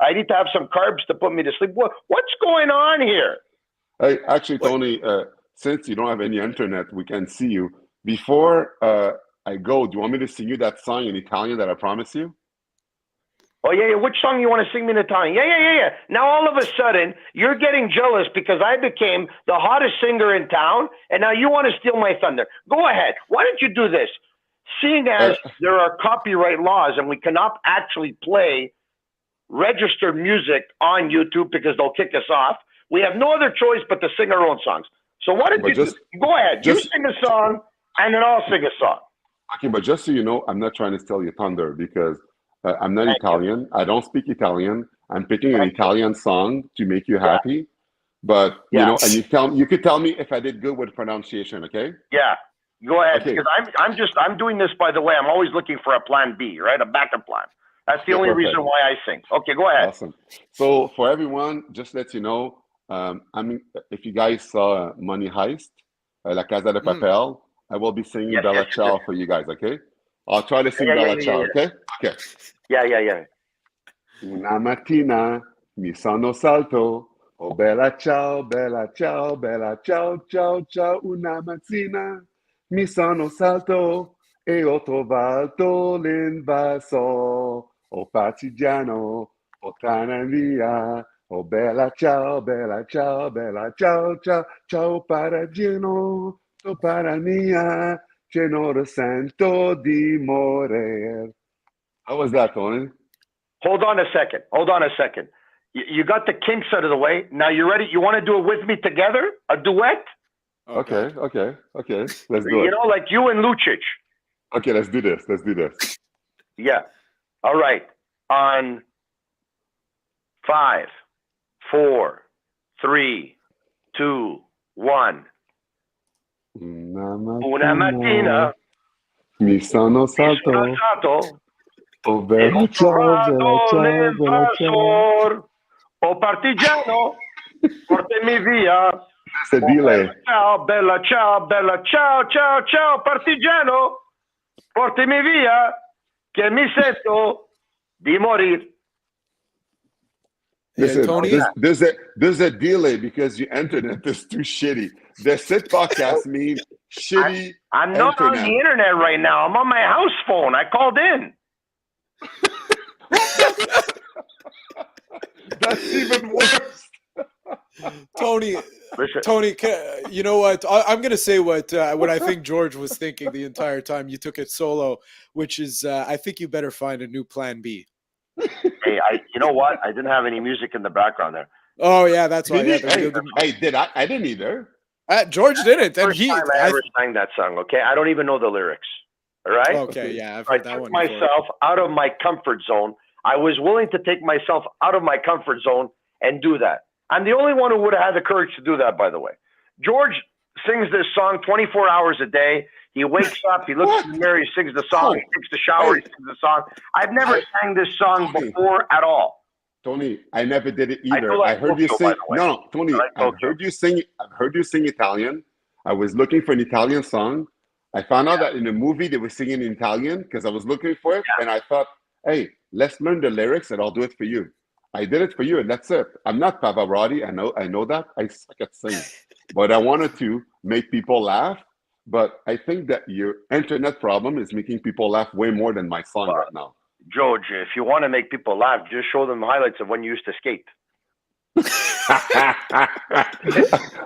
I need to have some carbs to put me to sleep. What's going on here? Hey, actually, Tony, since you don't have any internet, we can see you. Before I go, do you want me to sing you that song in Italian that I promised you? Oh, yeah. Which song you want to sing me in Italian? Yeah. Now, all of a sudden, you're getting jealous because I became the hottest singer in town, and now you want to steal my thunder. Go ahead. Why don't you do this? Seeing as there are copyright laws and we cannot actually play registered music on YouTube because they'll kick us off, we have no other choice but to sing our own songs. So why don't go ahead. You sing a song, and then I'll sing a song. Okay, but just so you know, I'm not trying to steal your thunder because I'm not Italian. I don't speak Italian. I'm picking an Italian song to make you happy. But Yeah. and you could tell me if I did good with pronunciation, okay? Yeah. Go ahead. Okay. Because I'm doing this, by the way. I'm always looking for a plan B, right? A backup plan. That's the Okay, only perfect. reason why I sing. Okay, go ahead. Awesome. So for everyone, just let you know, I mean, if you guys saw Money Heist, La Casa de Papel, I will be singing Yes, Bella yes, Ciao yes. for you guys, okay? I'll try to sing Yeah, Bella Ciao, okay? Okay. Yeah. Una mattina mi sono salto, oh bella ciao, bella ciao, bella ciao, ciao, ciao. Una mattina mi sono salto e ho trovato l'invaso, oh partigiano, oh via, oh bella ciao, bella ciao, bella ciao, ciao, ciao paragino, oh para mia, che non risento di morire. How was that, Tony? Hold on a second. You got the kinks out of the way. Now you ready? You want to do it with me together? A duet? Okay. Let's do You it. know, like you and Lucic. Okay, let's do this. Yeah. All right. On 5, 4, 3, 2, 1. Una mattina mi sono mi sono salto. alzato Oh, e bella ho ciao, trovato bella ciao, bella ciao. l'invasor. Oh partigiano, portami via. There's a delay. Bella ciao, ciao, partigiano, portami via, che mi sento di morire. Listen, Tony? there's a delay because your internet is too shitty. The Sit podcast means shitty I'm not on internet. the internet right now. I'm on my house phone. I called in. That's even worse. Tony, Listen, Tony, you know what? I'm going to say what I think George was thinking the entire time you took it solo, which is I think you better find a new plan B. hey, you know what? I didn't have any music in the background there. Oh yeah, that's why. Did Yeah, he? Did I? I didn't either. George didn't, and First time I ever sang that song. Okay, I don't even know the lyrics. All right. Okay, yeah, I've I heard that took one before. myself out of my comfort zone. I was willing to take myself out of my comfort zone and do that. I'm the only one who would have had the courage to do that, by the way. George sings this song 24 hours a day. He wakes up, he looks in the mirror, he sings the song, he takes the shower, he sings the song. I've never sang this song before at all. Tony, I never did it either. I I heard you sing. No, Tony, I I've heard you sing. I've heard you sing Italian. I was looking for an Italian song. I found out that in the movie they were singing in Italian because I was looking for it, and I thought, hey, let's learn the lyrics and I'll do it for you. I did it for you, and that's it. I'm not Pavarotti. I know that. I suck at singing, but I wanted to make people laugh. But I think that your internet problem is making people laugh way more than my song right now. George, if you want to make people laugh, just show them highlights of when you used to skate.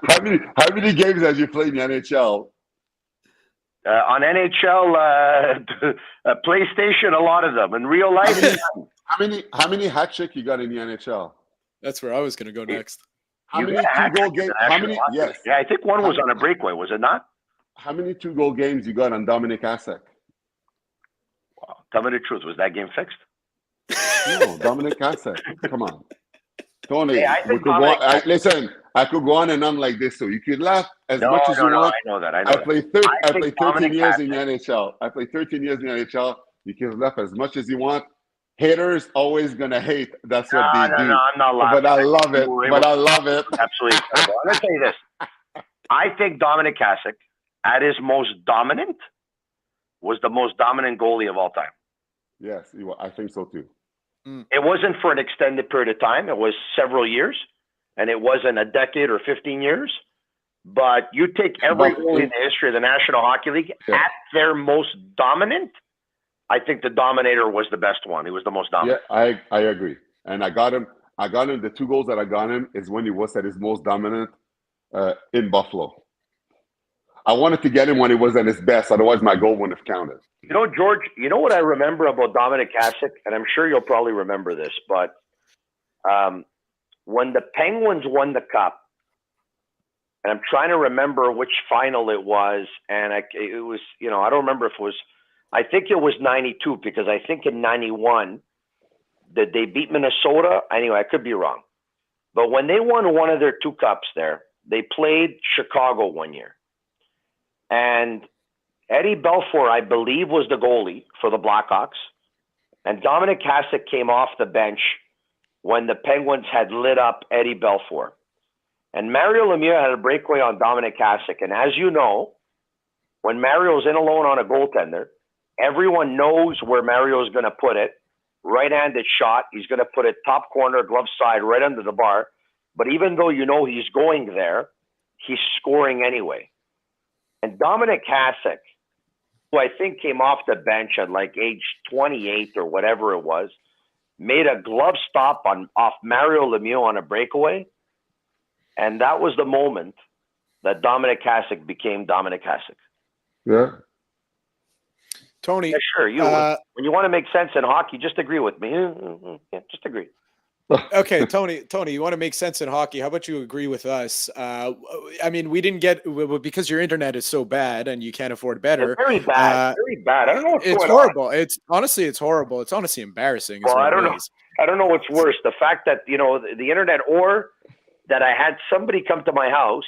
How many games have you played in the NHL? On NHL, PlayStation, a lot of them. In real life, How many hat trick you got in the NHL? That's where I was going to go next. How many 2-goal games? Yes. Yeah, I think one was on a breakaway. Was it not? How many 2-goal games you got on Dominik Hasek? Wow. Tell me the truth. Was that game fixed? No, Dominik Hasek. Come on. Tony, Hey, listen, I could go on and on like this, so you could laugh as much as you want. I know that. I played 13 years in the Hasek. NHL. I played 13 years in the NHL. You can laugh as much as you want. Haters always gonna hate. That's what they do. No, I'm not laughing. But I love it. Absolutely. I'm gonna tell you this. I think Dominik Hasek, at his most dominant, was the most dominant goalie of all time. Yes, I think so too. It wasn't for an extended period of time. It was several years, and it wasn't a decade or 15 years. But you take every goalie in the history of the National Hockey League at their most dominant. I think the Dominator was the best one. He was the most dominant. Yeah, I agree. And I got him. The 2 goals that I got him is when he was at his most dominant in Buffalo. I wanted to get him when he was at his best. Otherwise, my goal wouldn't have counted. You know, George, you know what I remember about Dominik Hasek? And I'm sure you'll probably remember this, but when the Penguins won the Cup, and I'm trying to remember which final it was, and it was, I don't remember if it was, I think it was 92, because I think in 91, did they beat Minnesota? Anyway, I could be wrong. But when they won one of their 2 cups there, they played Chicago one year. And Eddie Belfour, I believe, was the goalie for the Blackhawks. And Dominik Hasek came off the bench when the Penguins had lit up Eddie Belfour. And Mario Lemieux had a breakaway on Dominik Hasek. And as you know, when Mario's in alone on a goaltender, everyone knows where Mario's going to put it. Right-handed shot. He's going to put it top corner, glove side, right under the bar. But even though you know he's going there, he's scoring anyway. And Dominik Hasek, who I think came off the bench at like age 28 or whatever it was, made a glove stop off Mario Lemieux on a breakaway. And that was the moment that Dominik Hasek became Dominik Hasek. Yeah. Tony. Yeah, sure. When you want to make sense in hockey, just agree with me. Yeah, just agree. Okay, Tony, you want to make sense in hockey. How about you agree with us? I mean, we didn't get because your internet is so bad and you can't afford better. It's very bad. Very bad. I don't know what's it's going horrible. on. It's horrible. It's honestly embarrassing. Well, I don't know. I don't know what's worse. The fact that, the internet, or that I had somebody come to my house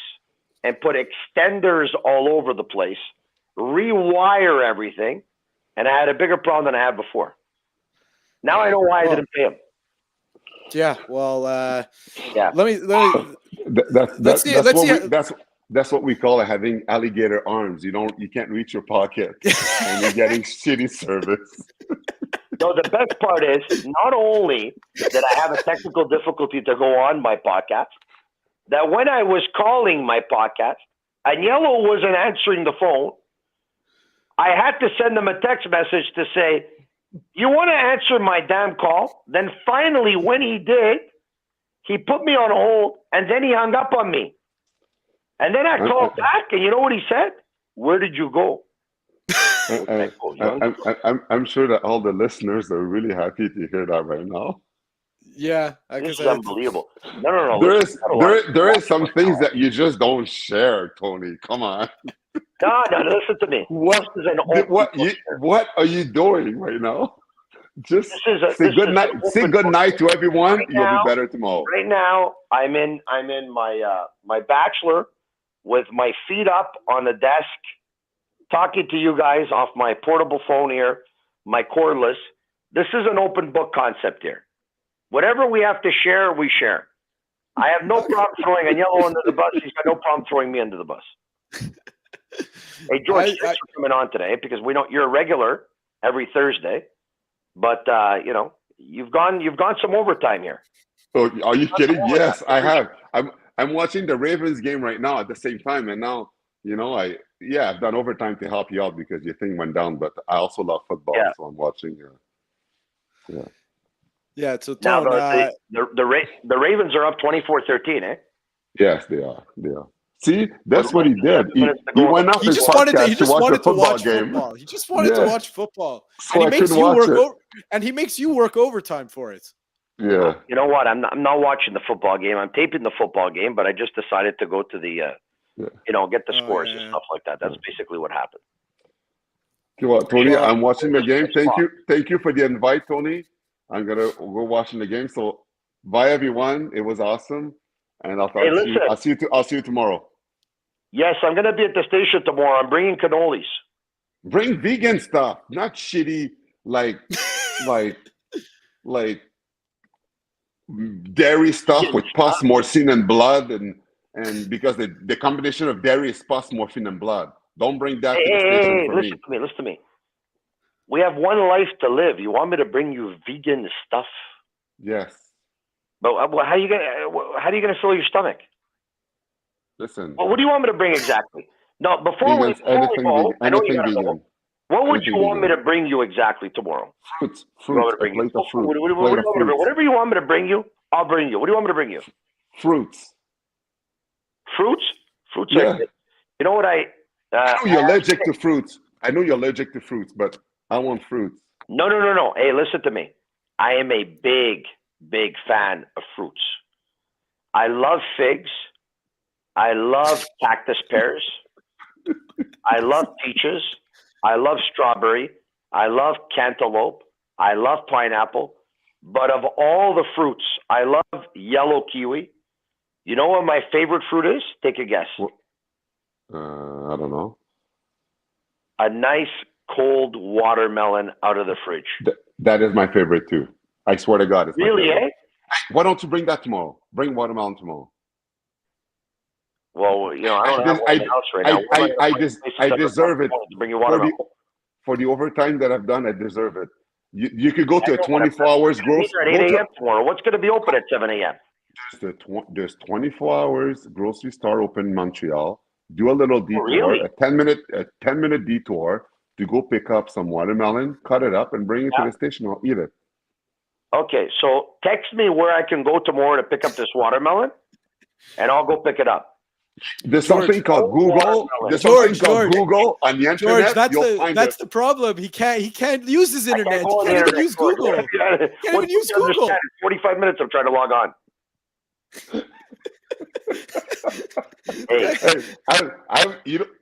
and put extenders all over the place, rewire everything, and I had a bigger problem than I had before. Now I know why I didn't pay him. Yeah, well, yeah. That's what we call having alligator arms. You can't reach your pocket, and you're getting shitty service. No, the best part is not only that I have a technical difficulty to go on my podcast, that when I was calling my podcast, Agnello wasn't answering the phone. I had to send him a text message to say, "You want to answer my damn call?" Then finally, when he did, he put me on hold, and then he hung up on me. And then I called back, and you know what he said? "Where did you go?" I'm sure that all the listeners are really happy to hear that right now. Yeah, this is unbelievable. No. There is some things that you just don't share, Tony. Come on. No, listen to me. What are you doing right now? Just say good night. Say good night to everyone. You'll be better tomorrow. Right now, I'm in my bachelor with my feet up on the desk, talking to you guys off my portable phone here, my cordless. This is an open book concept here. Whatever we have to share, we share. I have no problem throwing Agnello under the bus. He's got no problem throwing me under the bus. Hey, George, thanks for coming on today, because we know you're a regular every Thursday, but you've gone some overtime here. Oh, are you kidding? Yes, I have. I'm watching the Ravens game right now at the same time, and now I've done overtime to help you out because your thing went down. But I also love football, so I'm watching. Yeah. So now the Ravens are up 24-13, eh? Yes, they are. See, that's what he did. He went off his podcast to watch a football game. He just wanted to watch football, so and he makes you work overtime for it. Yeah. You know what? I'm not watching the football game. I'm taping the football game, but I just decided to go to the, get the scores and stuff like that. That's basically what happened. You know what, Tony? I'm watching the game. Thank you for the invite, Tony. I'm gonna go watching the game. So, bye everyone. It was awesome. And I'll see you tomorrow. Yes, I'm going to be at the station tomorrow. I'm bringing cannolis. Bring vegan stuff, not shitty like dairy stuff with pus, morphine, and blood, and because the combination of dairy is pus, morphine, and blood. Don't bring that to the station for me. Listen to me. We have one life to live. You want me to bring you vegan stuff? Yes. But how are you gonna fill your stomach? Listen. Well, what do you want me to bring exactly? No, before we go, I know you gotta go. What would you want me to bring you exactly tomorrow? Fruits. A plate of fruit. Whatever you want me to bring you, I'll bring you. What do you want me to bring you? Fruits. Fruits? Yeah. You know what I know you're allergic to fruits. I know you're allergic to fruits, but I want fruits. No. Hey, listen to me. I am a big fan of fruits. I love figs. I love cactus pears. I love peaches. I love strawberry. I love cantaloupe. I love pineapple. But of all the fruits, I love yellow kiwi. You know what my favorite fruit is? Take a guess. I don't know. A nice cold watermelon out of the fridge. That is my favorite too. I swear to God, it's Really, my favorite. eh? Why don't you bring that tomorrow? Bring watermelon tomorrow. Well, I don't have one in the house right now. I deserve it to bring you watermelon. for the overtime that I've done. I deserve it. You could go to a 24 hours grocery. At 8 a.m. tomorrow. What's going to be open at 7 a.m.? There's 24 hours grocery store open in Montreal. Do a little detour, really? a 10-minute detour to go pick up some watermelon, cut it up, and bring it to the station. I'll eat it. Okay, so text me where I can go tomorrow to pick up this watermelon, and I'll go pick it up. There's something called Google. There's something called Google on the internet. That's the problem. He can't use his internet. He can't even use Google. Can't even use Google. 45 minutes I'm trying to log on.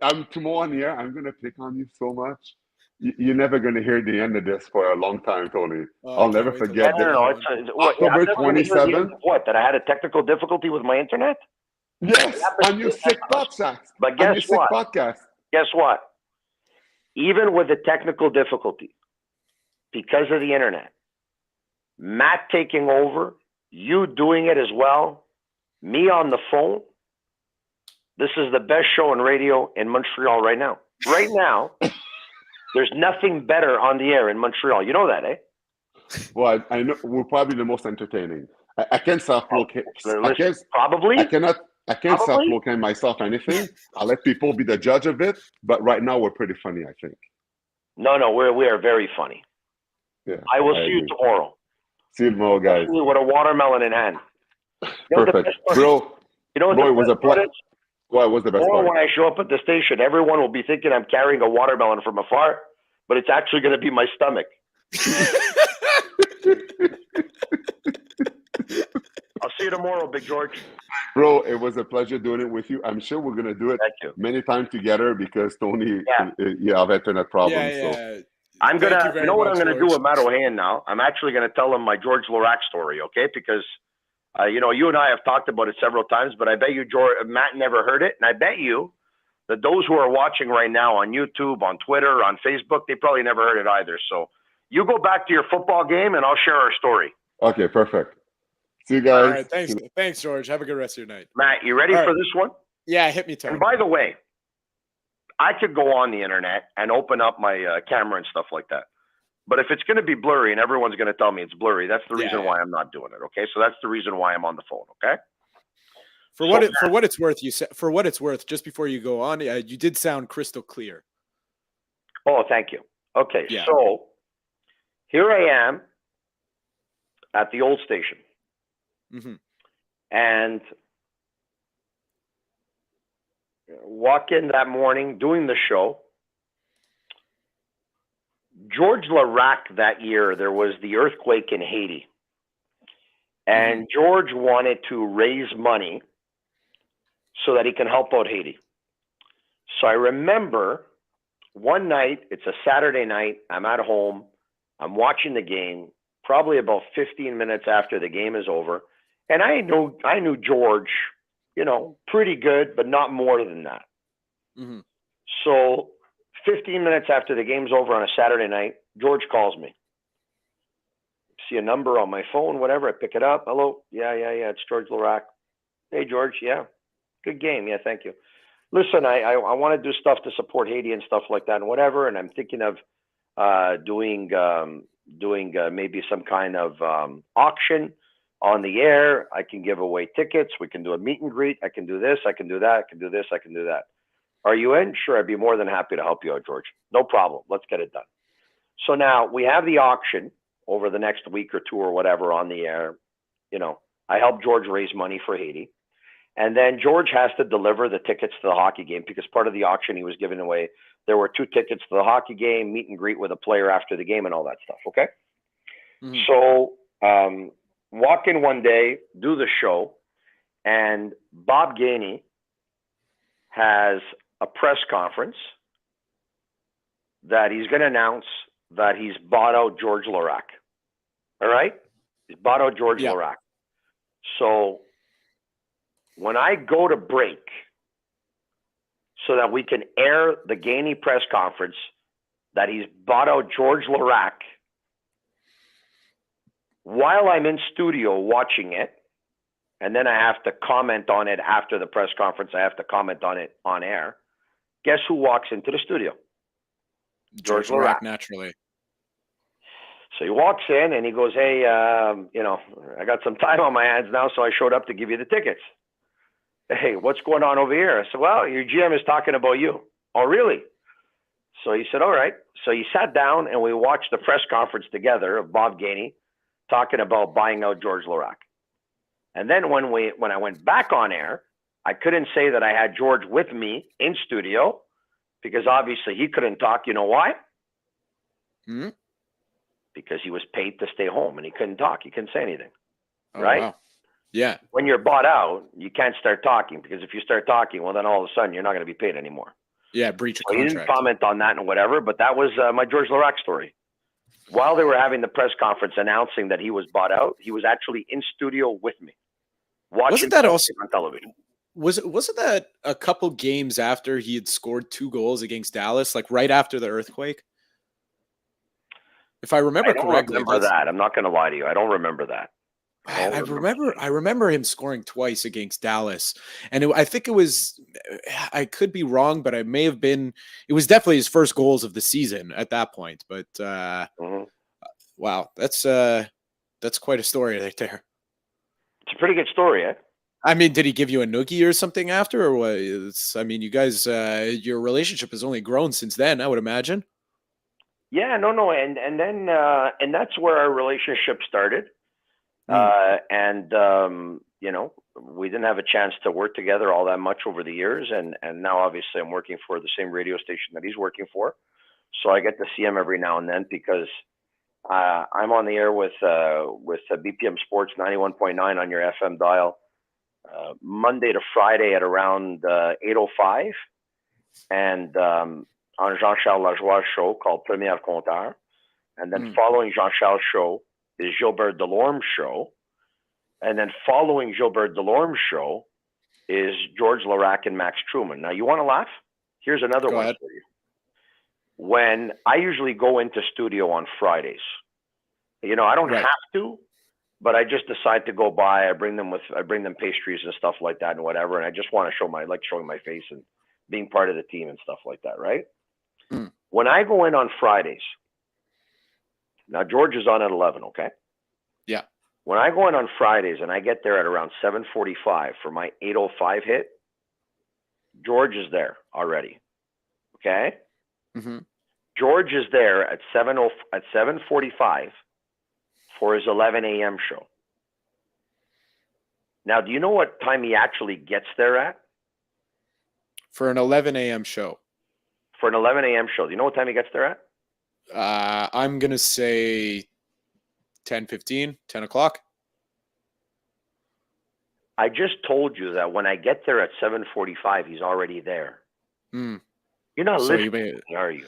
I'm tomorrow on the air. I'm gonna pick on you so much. You're never gonna hear the end of this for a long time, Tony. I'll never forget that. October 27th. What? That I had a technical difficulty with my internet? Yes, on your sick podcast. But guess what? Guess what? Even with the technical difficulty, because of the internet, Matt taking over, you doing it as well, me on the phone, this is the best show on radio in Montreal right now. Right now, there's nothing better on the air in Montreal. You know that, eh? Well, I know we're probably the most entertaining. I can't self-locate. Probably. I can't self-locate myself anything. I'll let people be the judge of it. But right now, we're pretty funny, I think. No, we are very funny. Yeah, I will see you tomorrow. See you tomorrow, guys. With a watermelon in hand. Perfect. Bro, it was a pleasure. Well, it was the best part. When I show up at the station, everyone will be thinking I'm carrying a watermelon from afar, but it's actually going to be my stomach. I'll see you tomorrow, Big George. Bro, it was a pleasure doing it with you. I'm sure we're going to do it many times together because Tony, have internet problems. So. I'm going to, you know what I'm going to do with Matt O'Hayan now? I'm actually going to tell him my George Laraque story, okay? Because, you and I have talked about it several times, but I bet you Matt never heard it. And I bet you that those who are watching right now on YouTube, on Twitter, on Facebook, they probably never heard it either. So you go back to your football game and I'll share our story. Okay, perfect. See you guys. All right, thanks, George. Have a good rest of your night. Matt, you ready for this one? Yeah, hit me, Tony. And by the way, I could go on the internet and open up my camera and stuff like that. But if it's going to be blurry and everyone's going to tell me it's blurry, that's the reason why I'm not doing it. Okay, so that's the reason why I'm on the phone. Okay. For what it's worth, just before you go on, you did sound crystal clear. Oh, thank you. Okay, so here I am at the old station. Mm-hmm. And walk in that morning doing the show. George Laraque that year, there was the earthquake in Haiti. And George wanted to raise money so that he can help out Haiti. So I remember one night, it's a Saturday night, I'm at home, I'm watching the game, probably about 15 minutes after the game is over. And I knew George, pretty good, but not more than that. Mm-hmm. So 15 minutes after the game's over on a Saturday night, George calls me. See a number on my phone, whatever. I pick it up. Hello. Yeah. It's George Laraque. Hey, George. Yeah. Good game. Yeah. Thank you. Listen, I want to do stuff to support Haiti and stuff like that and whatever. And I'm thinking of doing maybe some kind of auction on the air. I can give away tickets. We can do a meet and greet. I can do this. I can do that. I can do this. I can do that. Are you in? Sure. I'd be more than happy to help you out, George. No problem. Let's get it done. So now we have the auction over the next week or two or whatever on the air. I help George raise money for Haiti. And then George has to deliver the tickets to the hockey game because part of the auction he was giving away, there were 2 tickets to the hockey game, meet and greet with a player after the game and all that stuff. Okay. Mm-hmm. So walk in one day, do the show, and Bob Gainey has a press conference that he's going to announce that he's bought out George Laraque. All right? He's bought out George Laraque. So when I go to break so that we can air the Gainey press conference that he's bought out George Laraque, while I'm in studio watching it, and then I have to comment on it after the press conference, I have to comment on it on air. Guess who walks into the studio? George Laraque, naturally. So he walks in and he goes, hey, I got some time on my hands now, so I showed up to give you the tickets. Hey, what's going on over here? I said, well, your GM is talking about you. Oh, really? So he said, all right. So he sat down and we watched the press conference together of Bob Gainey talking about buying out George Laraque. And then when I went back on air, I couldn't say that I had George with me in studio because obviously he couldn't talk. You know why? Hmm? Because he was paid to stay home and he couldn't talk. He couldn't say anything. Oh, right? Wow. Yeah. When you're bought out, you can't start talking because if you start talking, well, then all of a sudden you're not going to be paid anymore. Yeah, breach of Well, he contract. didn't comment on that and whatever, but that was my George Laraque story. While they were having the press conference announcing that he was bought out, he was actually in studio with me, watching Wasn't that also on television. wasn't that a couple games after he had scored 2 goals against Dallas, like right after the earthquake? If I remember correctly, that. I'm not going to lie to you. I don't remember that. I remember him scoring twice against Dallas, and I think it was. I could be wrong, but it may have been. It was definitely his first goals of the season at that point. But wow, that's quite a story right there. It's a pretty good story, eh? I mean, did he give you a noogie or something after, or what? You guys, your relationship has only grown since then, I would imagine. Yeah, no, and then that's where our relationship started. We didn't have a chance to work together all that much over the years, and now obviously I'm working for the same radio station that he's working for, so I get to see him every now and then because I'm on the air with BPM Sports 91.9 on your FM dial Monday to Friday at around 8:05, and on Jean-Charles Lajoie's show called Premier Compteur, and then following Jean-Charles' show is Gilbert Delorme's show. And then following Gilbert Delorme's show is George Laraque and Max Truman. Now, you want to laugh? Here's another one for you. When I usually go into studio on Fridays, I don't have to, but I just decide to go by. I bring them pastries and stuff like that and whatever. And I just want to I like showing my face and being part of the team and stuff like that, right? When I go in on Fridays, now George is on at 11, okay? Yeah. When I go in on Fridays and I get there at around 7:45 for my 8:05 hit, George is there already, okay? Mm-hmm. George is there at 7:45 for his 11 a.m. show. Now, do you know what time he actually gets there at? For an 11 a.m. show. For an 11 a.m. show. Do you know what time he gets there at? I'm going to say 10:15, 10 o'clock. I just told you that when I get there at 7:45, he's already there. You're not listening, are you?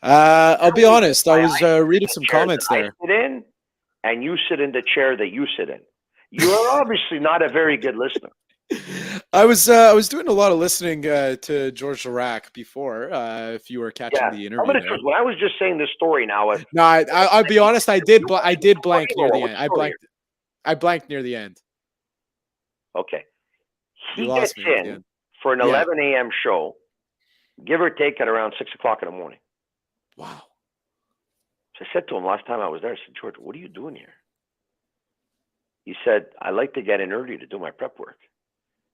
I'll be honest. I was reading some comments there. I sit in, and you sit in the chair that you sit in. You are obviously not a very good listener. I was doing a lot of listening to George Laraque before. If you were catching the interview, when I was just saying this story now. No, I'll be honest. I did blank near the end. I blanked near the end. Okay, he gets in for an 11 a.m. show, give or take at around 6 o'clock in the morning. Wow. So I said to him last time I was there, I said, George, what are you doing here? He said, I like to get in early to do my prep work.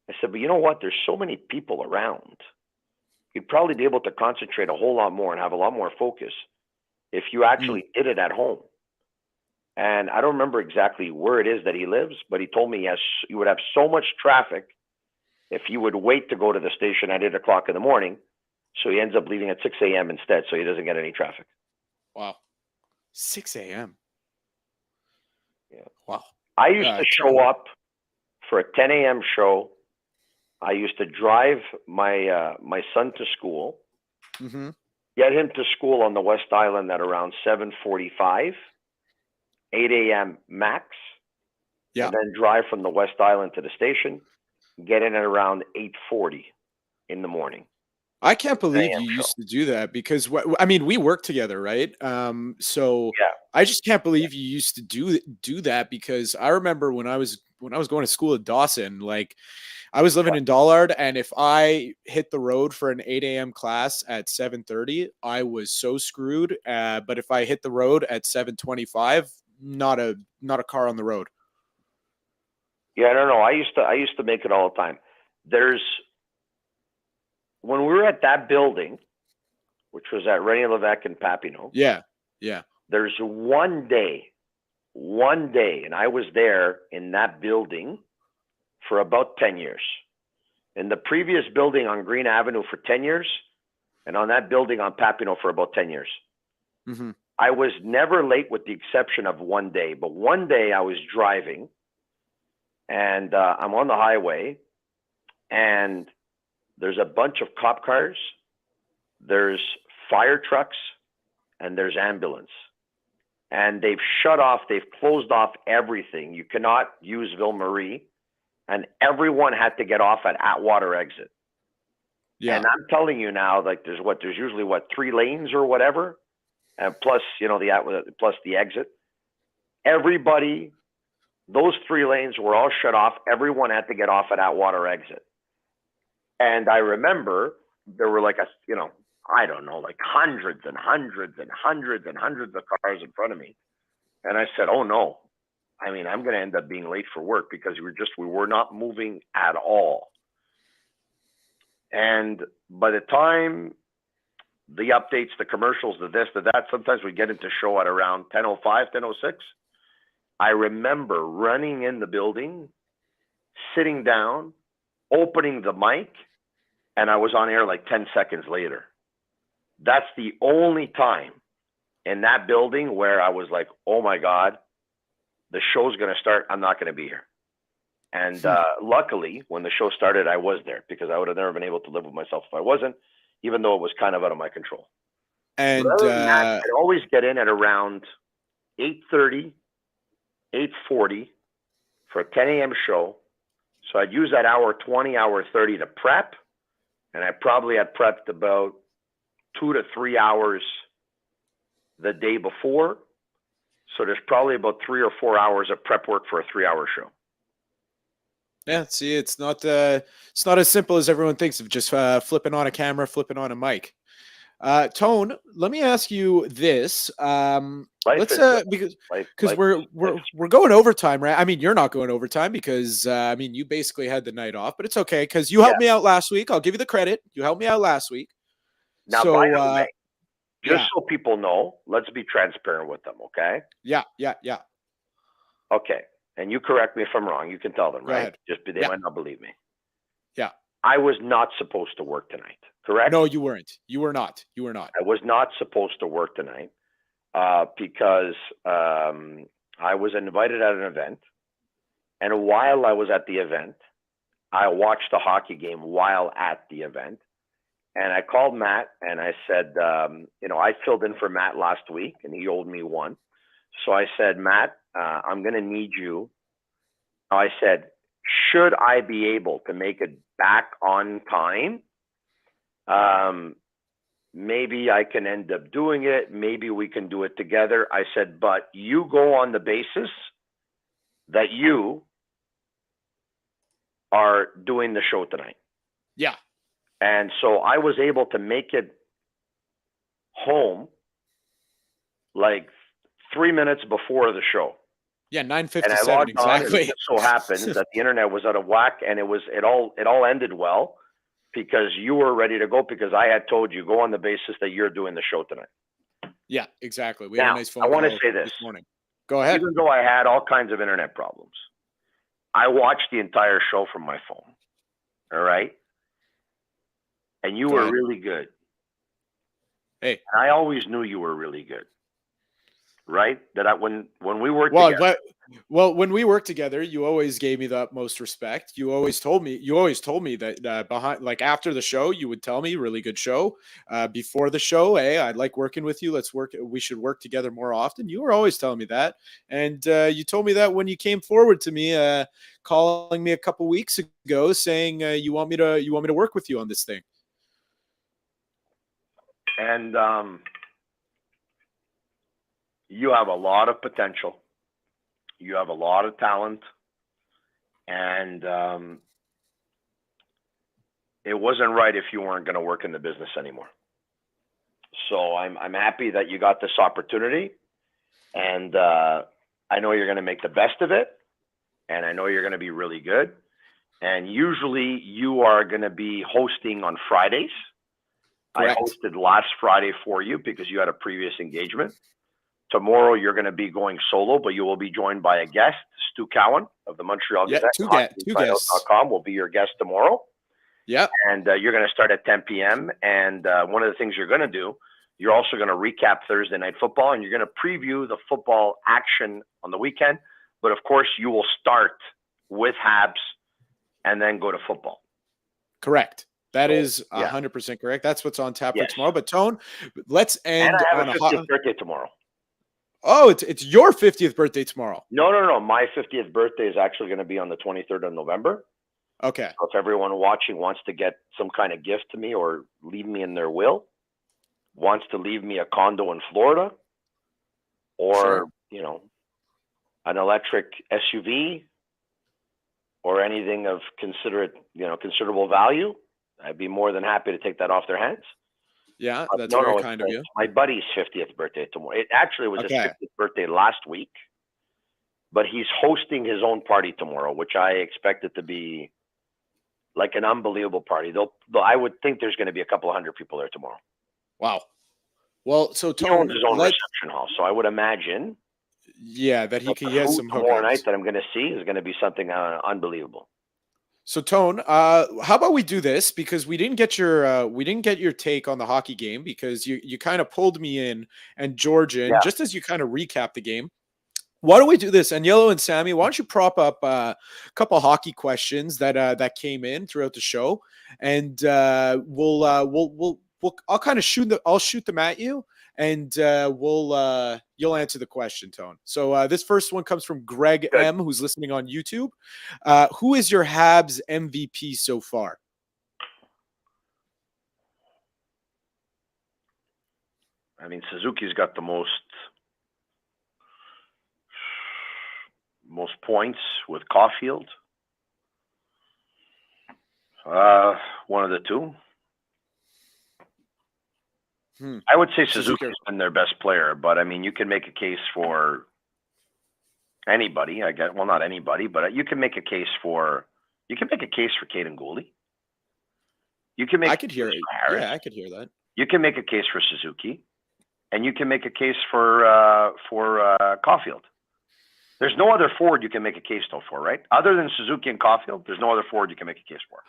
I said, but you know what? There's so many people around. You'd probably be able to concentrate a whole lot more and have a lot more focus if you actually did it at home. And I don't remember exactly where it is that he lives, but he told me you would have so much traffic if you would wait to go to the station at 8 o'clock in the morning. So he ends up leaving at 6 a.m. instead, so he doesn't get any traffic. Wow. 6 a.m. Yeah. Wow. I used to show up for a 10 a.m. show. I used to drive my son to school, get him to school on the West Island at around 7:45, 8 a.m. max. Yeah. and then drive from the West Island to the station, get in at around 8:40 in the morning. I can't believe AM you show. used to do that because I mean, we work together, right? So Yeah. I just can't believe you used to do that because I remember when I was going to school at Dawson, like I was living in Dollard, and if I hit the road for an 8 a.m. class at 7:30, I was so screwed. But if I hit the road at 7:25, not a car on the road. Yeah, I don't know. I used to make it all the time. When we were at that building, which was at René Lévesque and Papineau. Yeah. There's one day, and I was there in that building for about 10 years. In the previous building on Green Avenue for 10 years, and on that building on Papineau for about 10 years. Mm-hmm. I was never late with the exception of one day. But one day I was driving, and I'm on the highway, and there's a bunch of cop cars, there's fire trucks, and there's ambulance. And they've closed off everything. You cannot use Ville Marie. And everyone had to get off at Atwater exit. Yeah. And I'm telling you now, like there's usually 3 lanes or whatever, and plus the exit. Everybody, those 3 lanes were all shut off. Everyone had to get off at Atwater exit. And I remember there were I don't know, like hundreds and hundreds and hundreds and hundreds of cars in front of me. And I said, oh no. I mean, I'm going to end up being late for work because we were not moving at all. And by the time the updates, the commercials, the this, the that, sometimes we get into show at around 10:05, 10:06. I remember running in the building, sitting down, opening the mic, and I was on air like 10 seconds later. That's the only time in that building where I was like, oh my God, the show's going to start. I'm not going to be here. And luckily, when the show started, I was there because I would have never been able to live with myself if I wasn't, even though it was kind of out of my control. And But other than that, I'd always get in at around 8:30, 8:40 for a 10 a.m. show. So I'd use that hour 20, hour 30 to prep. And I probably had prepped about 2 to 3 hours the day before. So there's probably about 3 or 4 hours of prep work for a 3-hour show. Yeah, see, it's not as simple as everyone thinks of just flipping on a camera, flipping on a mic. Tone, let me ask you this. Because we're going overtime, right? I mean, you're not going overtime because you basically had the night off, but it's okay because you helped me out last week. I'll give you the credit. You helped me out last week. Now, by the way, just so people know, let's be transparent with them, okay? Yeah. Okay. And you correct me if I'm wrong. You can tell them, right? They might not believe me. Yeah. I was not supposed to work tonight, correct? No, you weren't. You were not. I was not supposed to work tonight because I was invited at an event. And while I was at the event, I watched a hockey game while at the event. And I called Matt and I said, I filled in for Matt last week and he owed me one. So I said, Matt, I'm going to need you. I said, should I be able to make it back on time? Maybe I can end up doing it. Maybe we can do it together. I said, but you go on the basis that you are doing the show tonight. Yeah. And so I was able to make it home like 3 minutes before the show. Yeah, 9:57 and I logged exactly. On, and it so happens that the internet was out of whack, and it all ended well because you were ready to go because I had told you go on the basis that you're doing the show tonight. Yeah, exactly. We had a nice phone I want to call say this morning. Go ahead. Even though I had all kinds of internet problems, I watched the entire show from my phone. All right. And you were really good. Hey. And I always knew you were really good. right? When we worked Well, together. when we worked together, you always gave me the utmost respect. You always told me that behind, like after the show, you would tell me, really good show. Before the show, hey, I'd like working with you. We should work together more often. You were always telling me that. And you told me that when you came forward to me, calling me a couple weeks ago saying you want me to work with you on this thing. And you have a lot of potential. You have a lot of talent, and it wasn't right if you weren't going to work in the business anymore. So I'm happy that you got this opportunity, and I know you're going to make the best of it, and I know you're going to be really good. And usually you are going to be hosting on Fridays. Correct. I hosted last Friday for you because you had a previous engagement. Tomorrow you're going to be going solo, but you will be joined by a guest, Stu Cowan of the Montreal Gazette. Two guests. Will be your guest tomorrow. Yeah. And you're going to start at 10 p.m. And one of the things you're going to do, you're also going to recap Thursday Night Football, and you're going to preview the football action on the weekend. But of course, you will start with Habs and then go to football. Correct. That is 100% correct. That's what's on tap for Yes. tomorrow. But Tone, let's end And I have on a 50th birthday tomorrow. Oh, it's your 50th birthday tomorrow. No. My 50th birthday is actually going to be on the 23rd of November. Okay. So if everyone watching wants to get some kind of gift to me or leave me in their will, wants to leave me a condo in Florida, or an electric SUV, or anything of considerable value, I'd be more than happy to take that off their hands. Yeah, that's very kind of you. My buddy's 50th birthday tomorrow. It actually was his 50th birthday last week, but he's hosting his own party tomorrow, which I expect it to be like an unbelievable party. I would think there's going to be a couple of hundred people there tomorrow. Wow. Well, so he owns his own reception hall, so I would imagine. Yeah, that he can get some hookups. Tomorrow night that I'm going to see is going to be something unbelievable. So Tone, how about we do this, because we didn't get your take on the hockey game, because you kind of pulled me in and Georgian just as you kind of recap the game. Why don't we do this? And Yellow and Sammy, why don't you prop up a couple of hockey questions that came in throughout the show, and I'll kind of shoot them at you, and you'll answer the question, Tone. So this first one comes from Greg M, who's listening on YouTube. Who is your Habs MVP so far? I mean, Suzuki's got the most points with Caulfield. One of the two. I would say Suzuki's been their best player, but I mean, you can make a case for anybody. Well, not anybody, but you can make a case for Caden Gooley. You can make. I could hear it. Yeah, I could hear that. You can make a case for Suzuki, and you can make a case for Caulfield. There's no other forward you can make a case for, right? Other than Suzuki and Caulfield, there's no other forward you can make a case for.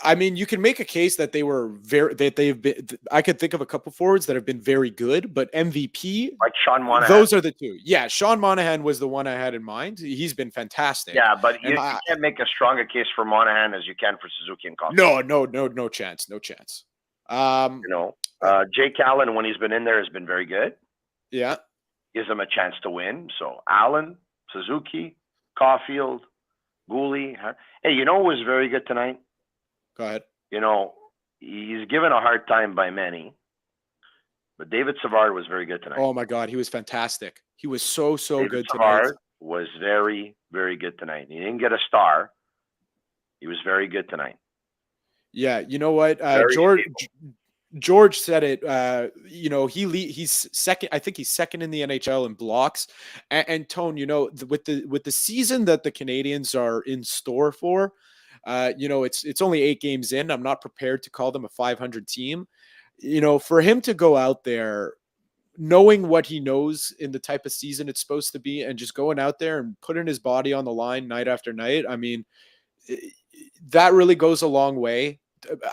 I mean, you can make a case that they've been. I could think of a couple forwards that have been very good, but MVP, like Sean Monahan. Those are the two. Yeah, Sean Monahan was the one I had in mind. He's been fantastic. Yeah, but you can't make a stronger case for Monahan as you can for Suzuki and Caulfield. No chance. Jake Allen, when he's been in there, has been very good. Yeah, gives him a chance to win. So Allen, Suzuki, Caulfield, Gooley. Hey, who was very good tonight? Go ahead. He's given a hard time by many, but David Savard was very good tonight. Oh my God, he was fantastic. He was so good tonight. Savard was very, very good tonight. He didn't get a star. He was very good tonight. Yeah, you know what? George said it. He's second. I think he's second in the NHL in blocks. And Tone, with the season that the Canadians are in store for. It's only 8 games in. I'm not prepared to call them a 500 team. For him to go out there, knowing what he knows in the type of season it's supposed to be, and just going out there and putting his body on the line night after night. I mean, that really goes a long way,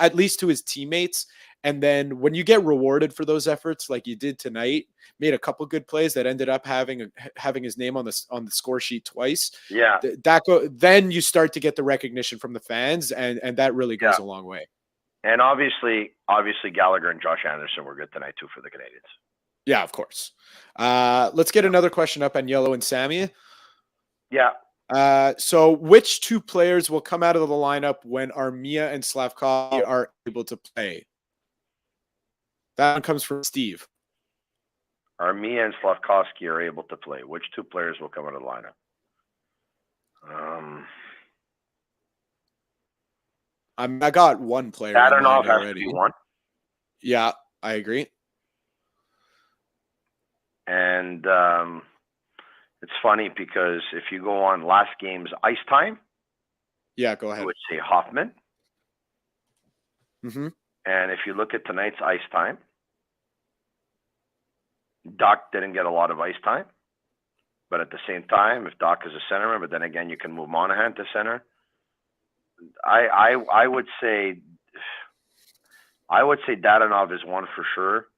at least to his teammates. And then when you get rewarded for those efforts, like you did tonight, made a couple good plays that ended up having his name on the score sheet twice. Yeah. Then you start to get the recognition from the fans, and that really goes a long way. And obviously Gallagher and Josh Anderson were good tonight too for the Canadians. Yeah, of course. Let's get another question up on Yellow and Sammy. Yeah. So which two players will come out of the lineup when Armia and Slavkovsky are able to play? That one comes from Steve. Armia and Slavkovsky are able to play. Which two players will come out of the lineup? I got one player. Dadonov has to be one. Yeah, I agree. And it's funny because if you go on last game's ice time, yeah, go ahead. I would say Hoffman. Mm-hmm. And if you look at tonight's ice time, Doc didn't get a lot of ice time. But at the same time, if Doc is a centerman, but then again, you can move Monahan to center. I would say Dadonov is one for sure.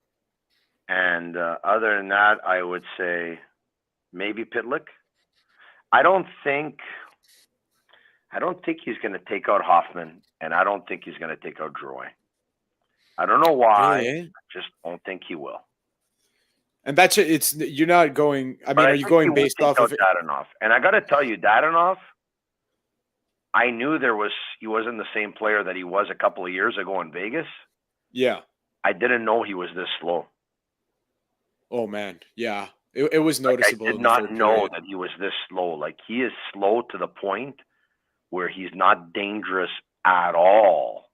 And other than that, I would say maybe Pitlick. I don't think he's going to take out Hoffman, and I don't think he's going to take out Drouin. I don't know why. Really? I just don't think he will. And that's it. You're not going. I mean, are you going based off of Dadonov? And I got to tell you, Dadonov, I knew he wasn't the same player that he was a couple of years ago in Vegas. Yeah. I didn't know he was this slow. Oh man, yeah. It was noticeable. I did not know that he was this slow. Like, he is slow to the point where he's not dangerous at all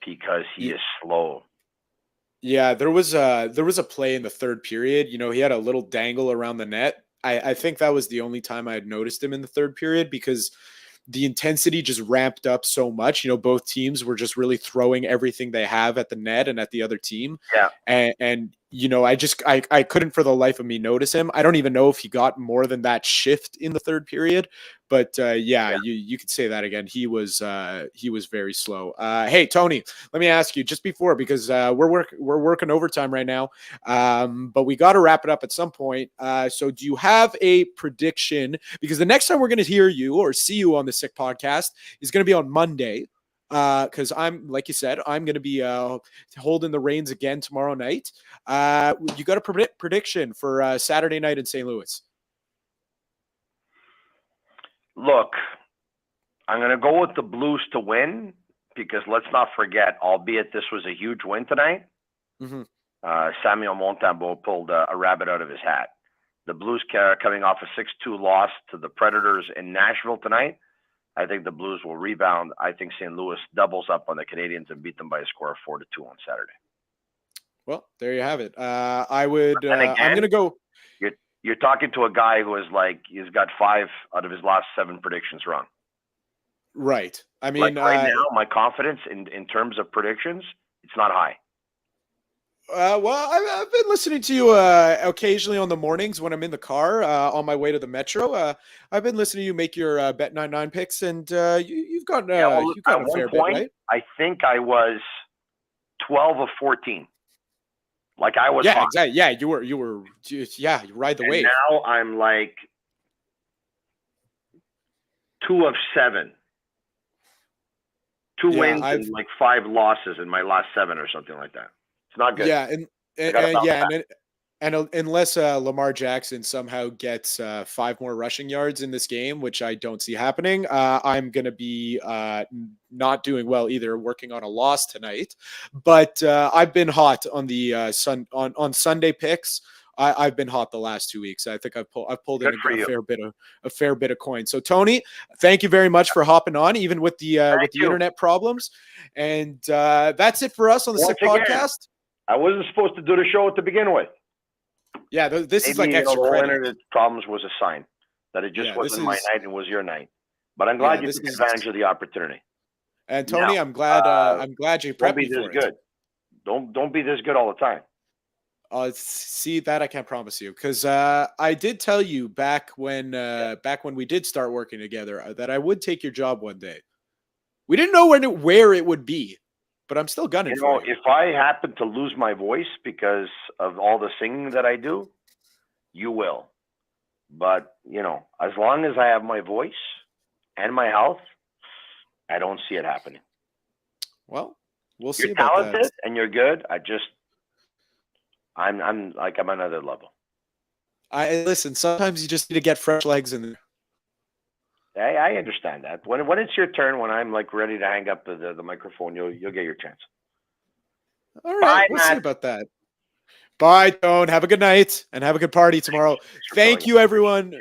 because he is slow. Yeah, there was a play in the third period. You know, he had a little dangle around the net. I think that was the only time I had noticed him in the third period because the intensity just ramped up so much. You know, both teams were just really throwing everything they have at the net and at the other team. Yeah. And you know, I couldn't for the life of me notice him. I don't even know if he got more than that shift in the third period. But you could say that again. He was very slow. Hey, Tony, let me ask you just before, because we're working overtime right now, but we got to wrap it up at some point. So do you have a prediction? Because the next time we're going to hear you or see you on the Sick Podcast is going to be on Monday. Because I'm, like you said, I'm going to be holding the reins again tomorrow night. You got a prediction for Saturday night in St. Louis? Look, I'm going to go with the Blues to win because let's not forget, albeit this was a huge win tonight, Samuel Montembeault pulled a rabbit out of his hat. The Blues coming off a 6-2 loss to the Predators in Nashville tonight. I think the Blues will rebound. I think St. Louis doubles up on the Canadiens and beat them by a score of 4-2 on Saturday. Well, there you have it. I'm going to go. You're talking to a guy who is like, he's got 5 out of his last 7 predictions wrong. Right. I mean, like right now, my confidence in terms of predictions, it's not high. Well, I've been listening to you occasionally on the mornings when I'm in the car on my way to the metro. I've been listening to you make your Bet99 picks, and you've got a fair bit, right? I think I was 12 of 14. Like I was. Yeah, hot. exactly. Yeah, you were. Yeah, you ride the wave. Now I'm like 2 of 7. 2 wins and like 5 losses in my last 7 or something like that. It's not good. Yeah, and unless Lamar Jackson somehow gets 5 more rushing yards in this game, which I don't see happening, I'm going to be not doing well either, working on a loss tonight. But I've been hot on the on Sunday picks. I've been hot the last 2 weeks. I think I've pulled in a fair bit of coin. So Tony, thank you very much for hopping on, even with the internet problems. And that's it for us on the Sick Podcast. I wasn't supposed to do the show to begin with. Yeah, this is like extra credit. Internet problems was a sign that it just wasn't my night and was your night. But I'm glad you took advantage of the opportunity. And Tony, now, I'm glad you prepped me for it. Don't be this good all the time. See, that I can't promise you, because I did tell you back when we did start working together that I would take your job one day. We didn't know where it would be, but I'm still gunning You know, for you. if I happen to lose my voice because of all the singing that I do, you will. But, you know, as long as I have my voice and my health, I don't see it happening. Well, we'll see You're about talented that. and you're good. I'm another level. Listen, sometimes you just need to get fresh legs in there. I understand that. When it's your turn, when I'm like ready to hang up the microphone, you'll get your chance. All right, Bye, we'll see Matt. about that. Bye, Tone. Have a good night and have a good party tomorrow. Thank you, everyone.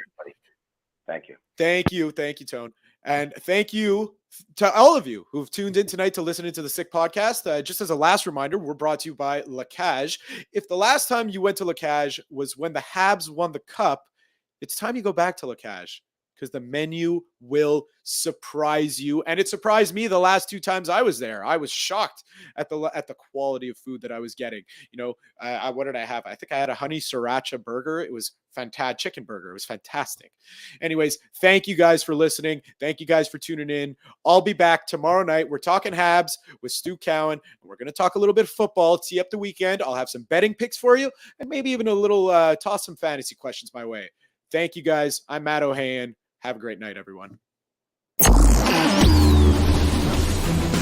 Thank you. Thank you, Tone. And thank you to all of you who've tuned in tonight to listen to the Sick Podcast. Just as a last reminder, we're brought to you by Laraque. If the last time you went to Laraque was when the Habs won the Cup, it's time you go back to Laraque, because the menu will surprise you. And it surprised me the last 2 times I was there. I was shocked at the quality of food that I was getting. You know, what did I have? I think I had a honey sriracha burger. It was fantastic. Chicken burger. It was fantastic. Anyways, thank you guys for listening. Thank you guys for tuning in. I'll be back tomorrow night. We're talking Habs with Stu Cowan, and we're going to talk a little bit of football, tee up the weekend. I'll have some betting picks for you, and maybe even a little toss some fantasy questions my way. Thank you guys. I'm Matt O'Hayan. Have a great night, everyone.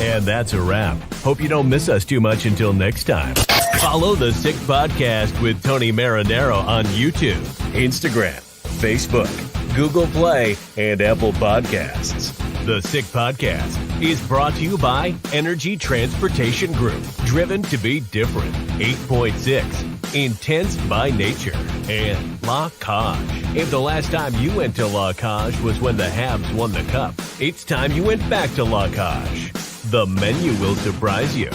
And that's a wrap. Hope you don't miss us too much until next time. Follow the Sick Podcast with Tony Marinaro on YouTube, Instagram, Facebook, Google Play, and Apple Podcasts. The Sick Podcast is brought to you by Energy Transportation Group, driven to be different, 8.6, intense by nature, and Laraque. If the last time you went to Laraque was when the Habs won the Cup, it's time you went back to Laraque. The menu will surprise you.